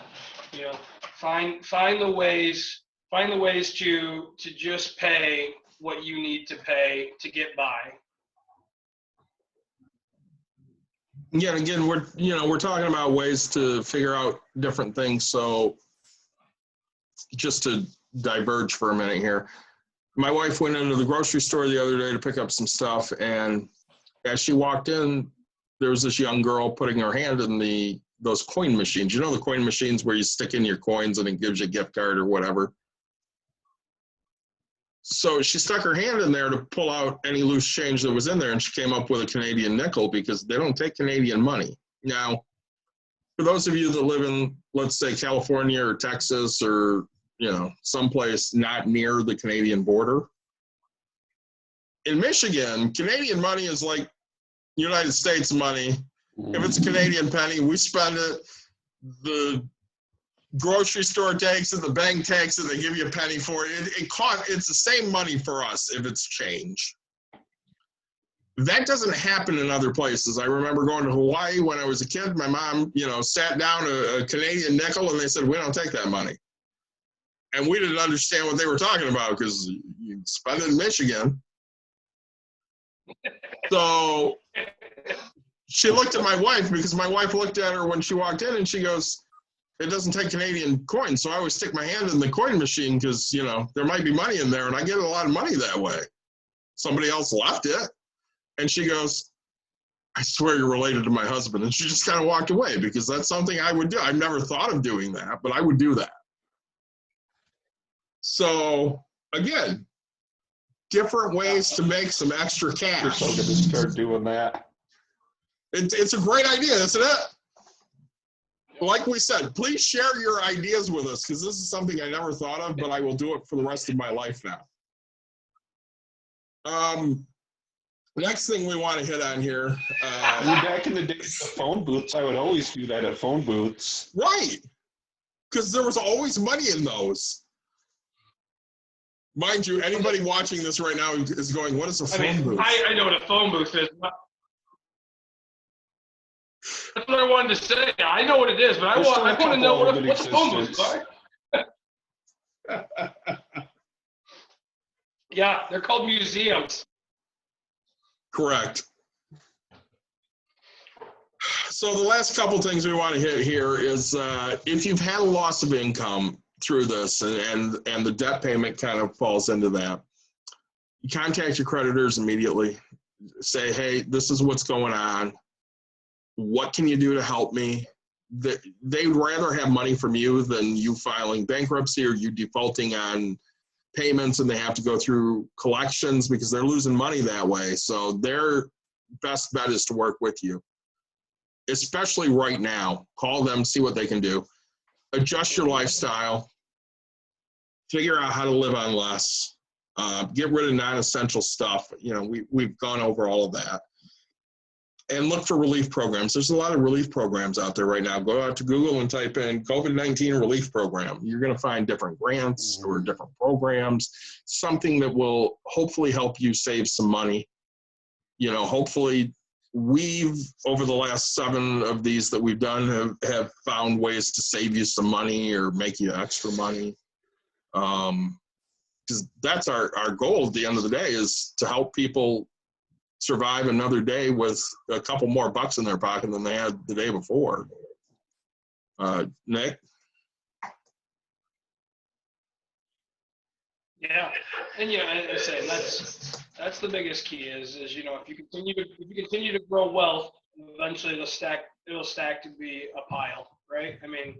You know, find the ways to just pay what you need to pay to get by. Yeah, again, we're talking about ways to figure out different things. So just to diverge for a minute here, my wife went into the grocery store the other day to pick up some stuff, and As she walked in, there was this young girl putting her hand in those coin machines. You know, the coin machines where you stick in your coins and it gives you a gift card or whatever. So she stuck her hand in there to pull out any loose change that was in there, and she came up with a Canadian nickel because they don't take Canadian money. Now, for those of you that live in, let's say, California or Texas or, you know, someplace not near the Canadian border, in Michigan, Canadian money is like United States money. If it's a Canadian penny, we spend it. The grocery store takes it, the bank takes it, they give you a penny for it. It's the same money for us if it's change. That doesn't happen in other places. I remember going to Hawaii when I was a kid. My mom, you know, sat down a Canadian nickel and they said, we don't take that money. And we didn't understand what they were talking about because you spend it in Michigan. So she looked at my wife because my wife looked at her when she walked in and she goes, it doesn't take Canadian coins. So I always stick my hand in the coin machine because, you know, there might be money in there and I get a lot of money that way. Somebody else left it. And she goes, I swear you're related to my husband. And she just kind of walked away because that's something I would do. I've never thought of doing that, but I would do that. So again, different ways to make some extra cash. We're still going to start doing that. It's a great idea, isn't it? Like we said, please share your ideas with us because this is something I never thought of, but I will do it for the rest of my life now. Next thing we want to hit on here. Back in the days of phone booths, I would always do that at phone booths. Right. Because there was always money in those. Mind you, anybody watching this right now is going, what is a phone booth? I know what a phone booth is. That's what I wanted to say. I know what it is, but I want to know what's a phone booth. Yeah, they're called museums. Correct. So the last couple things we want to hit here is if you've had a loss of income through this and the debt payment kind of falls into that, you contact your creditors immediately. Say, hey, this is what's going on. What can you do to help me? They'd rather have money from you than you filing bankruptcy or you defaulting on payments and they have to go through collections because they're losing money that way. So their best bet is to work with you, especially right now. Call them, see what they can do. Adjust your lifestyle. Figure out how to live on less. Get rid of non-essential stuff. You know, we've gone over all of that. And look for relief programs. There's a lot of relief programs out there right now. Go out to Google and type in COVID-19 relief program. You're going to find different grants or different programs, something that will hopefully help you save some money. You know, hopefully we've, over the last 7 of these that we've done, have found ways to save you some money or make you extra money. Because that's our goal at the end of the day, is to help people survive another day with a couple more bucks in their pocket than they had the day before. Nick? Yeah, and yeah, I say that's the biggest key is you know, if you continue to grow wealth, eventually it'll stack to be a pile, right? I mean,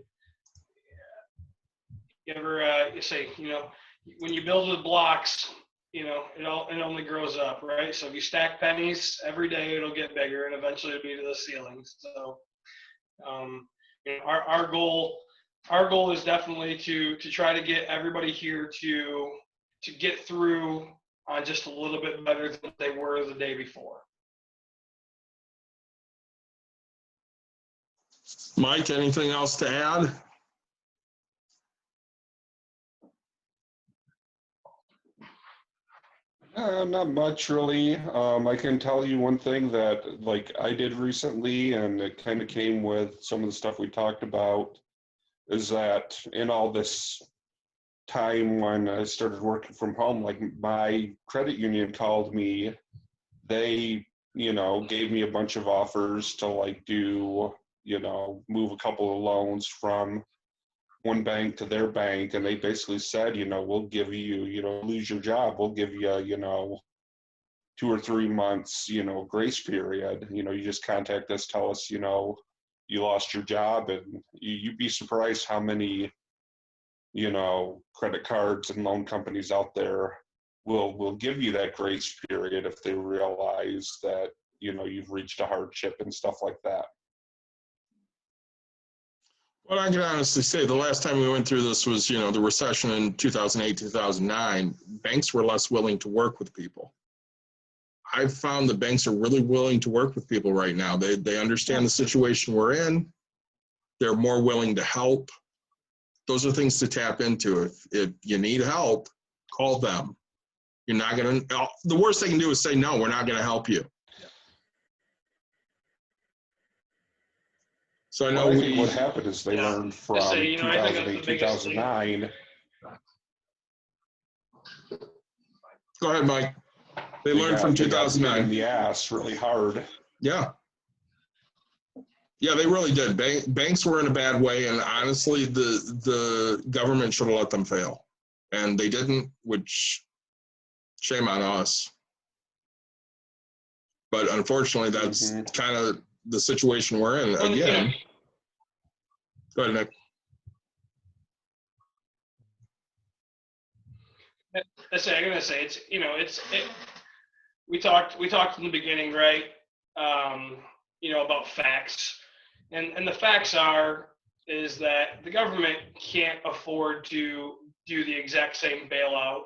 you ever you say, you know, when you build with blocks, you know, it only grows up, right? So if you stack pennies every day, it'll get bigger, and eventually it'll be to the ceiling. So, you know, our goal is definitely to try to get everybody here to get through on just a little bit better than they were the day before. Mike, anything else to add? Not much really. I can tell you one thing that like I did recently, and it kind of came with some of the stuff we talked about, is that in all this time when I started working from home, like my credit union called me. They, you know, gave me a bunch of offers to like do, you know, move a couple of loans from one bank to their bank, and they basically said, you know, we'll give you, you know, lose your job, we'll give you, you know, 2 or 3 months, grace period. You just contact us, tell us, you lost your job, and you'd be surprised how many, credit cards and loan companies out there will give you that grace period if they realize that, you've reached a hardship and stuff like that. Well, I can honestly say the last time we went through this was, the recession in 2008, 2009. Banks were less willing to work with people. I've found that banks are really willing to work with people right now. They understand the situation we're in. They're more willing to help. Those are things to tap into. If you need help, call them. You're not going to, the worst they can do is say, no, we're not going to help you. So I know I think what happened is they learned from 2008, 2009. Go ahead, Mike. They learned from 2009. In the ass really hard. Yeah. Yeah, they really did. Banks were in a bad way, and honestly, the government should have let them fail. And they didn't, which, shame on us. But unfortunately, that's kind of the situation we're in again. Go ahead, Nick. I'm gonna say we talked in the beginning, right? About facts, and the facts is that the government can't afford to do the exact same bailout,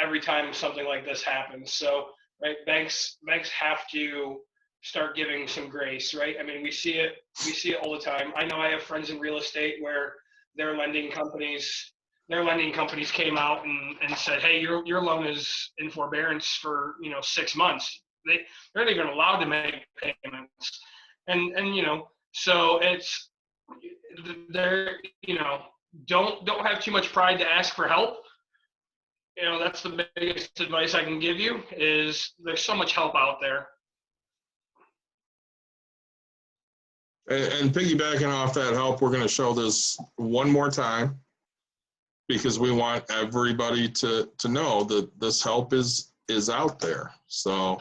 every time something like this happens. So, right, banks have to start giving some grace, right? I mean, we see it all the time. I know I have friends in real estate where their lending companies came out and said, hey, your loan is in forbearance for 6 months. They're not even allowed to make payments, and so it's don't have too much pride to ask for help. That's the biggest advice I can give you, is there's so much help out there. And piggybacking off that help, we're going to show this one more time, because we want everybody to know that this help is out there. So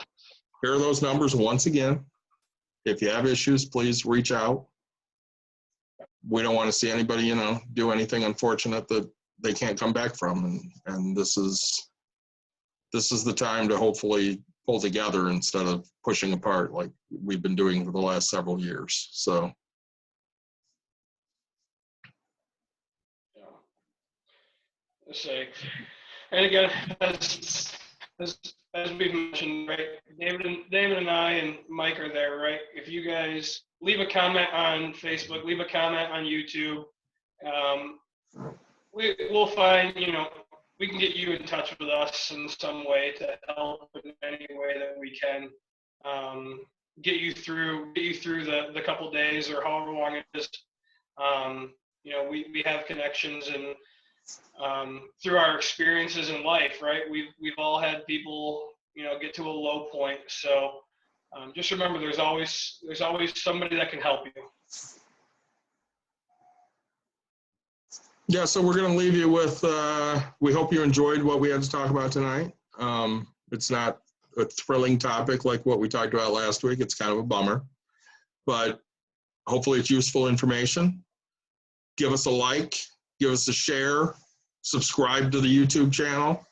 here are those numbers once again. If you have issues, please reach out. We don't want to see anybody, do anything unfortunate that they can't come back from. And this is the time to hopefully pull together instead of pushing apart like we've been doing for the last several years. So. Say, and again, as we've mentioned, right, David and I and Mike are there, right? If you guys leave a comment on Facebook, leave a comment on YouTube, we'll find, we can get you in touch with us in some way to help in any way that we can, get you through the couple days or however long it is. We have connections, and through our experiences in life, right? We've all had people, get to a low point. So just remember, there's always somebody that can help you. Yeah, so we're going to leave you with, we hope you enjoyed what we had to talk about tonight. It's not a thrilling topic like what we talked about last week. It's kind of a bummer, but hopefully it's useful information. Give us a like, give us a share, subscribe to the YouTube channel,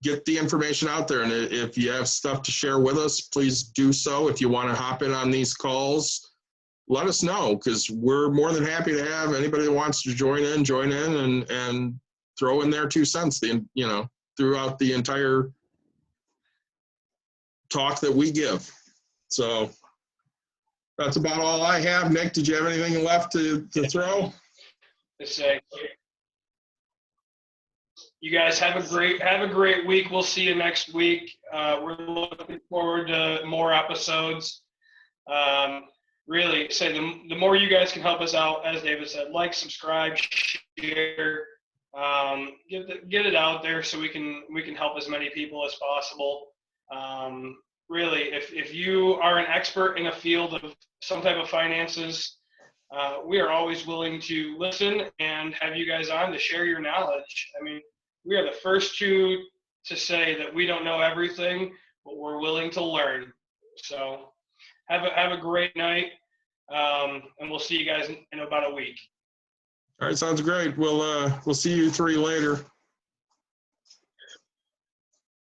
get the information out there. And if you have stuff to share with us, please do so. If you want to hop in on these calls, let us know, because we're more than happy to have anybody that wants to join in and throw in their 2 cents, throughout the entire talk that we give. So that's about all I have. Nick, did you have anything left to throw? You guys have a great week. We'll see you next week. We're looking forward to more episodes. Really, the more you guys can help us out, as David said, like, subscribe, share, get it out there so we can help as many people as possible. Really, if you are an expert in a field of some type of finances, we are always willing to listen and have you guys on to share your knowledge. I mean, we are the first to to say that we don't know everything, but we're willing to learn. So have a great night, and we'll see you guys in about a week. All right, sounds great. We'll see you three later.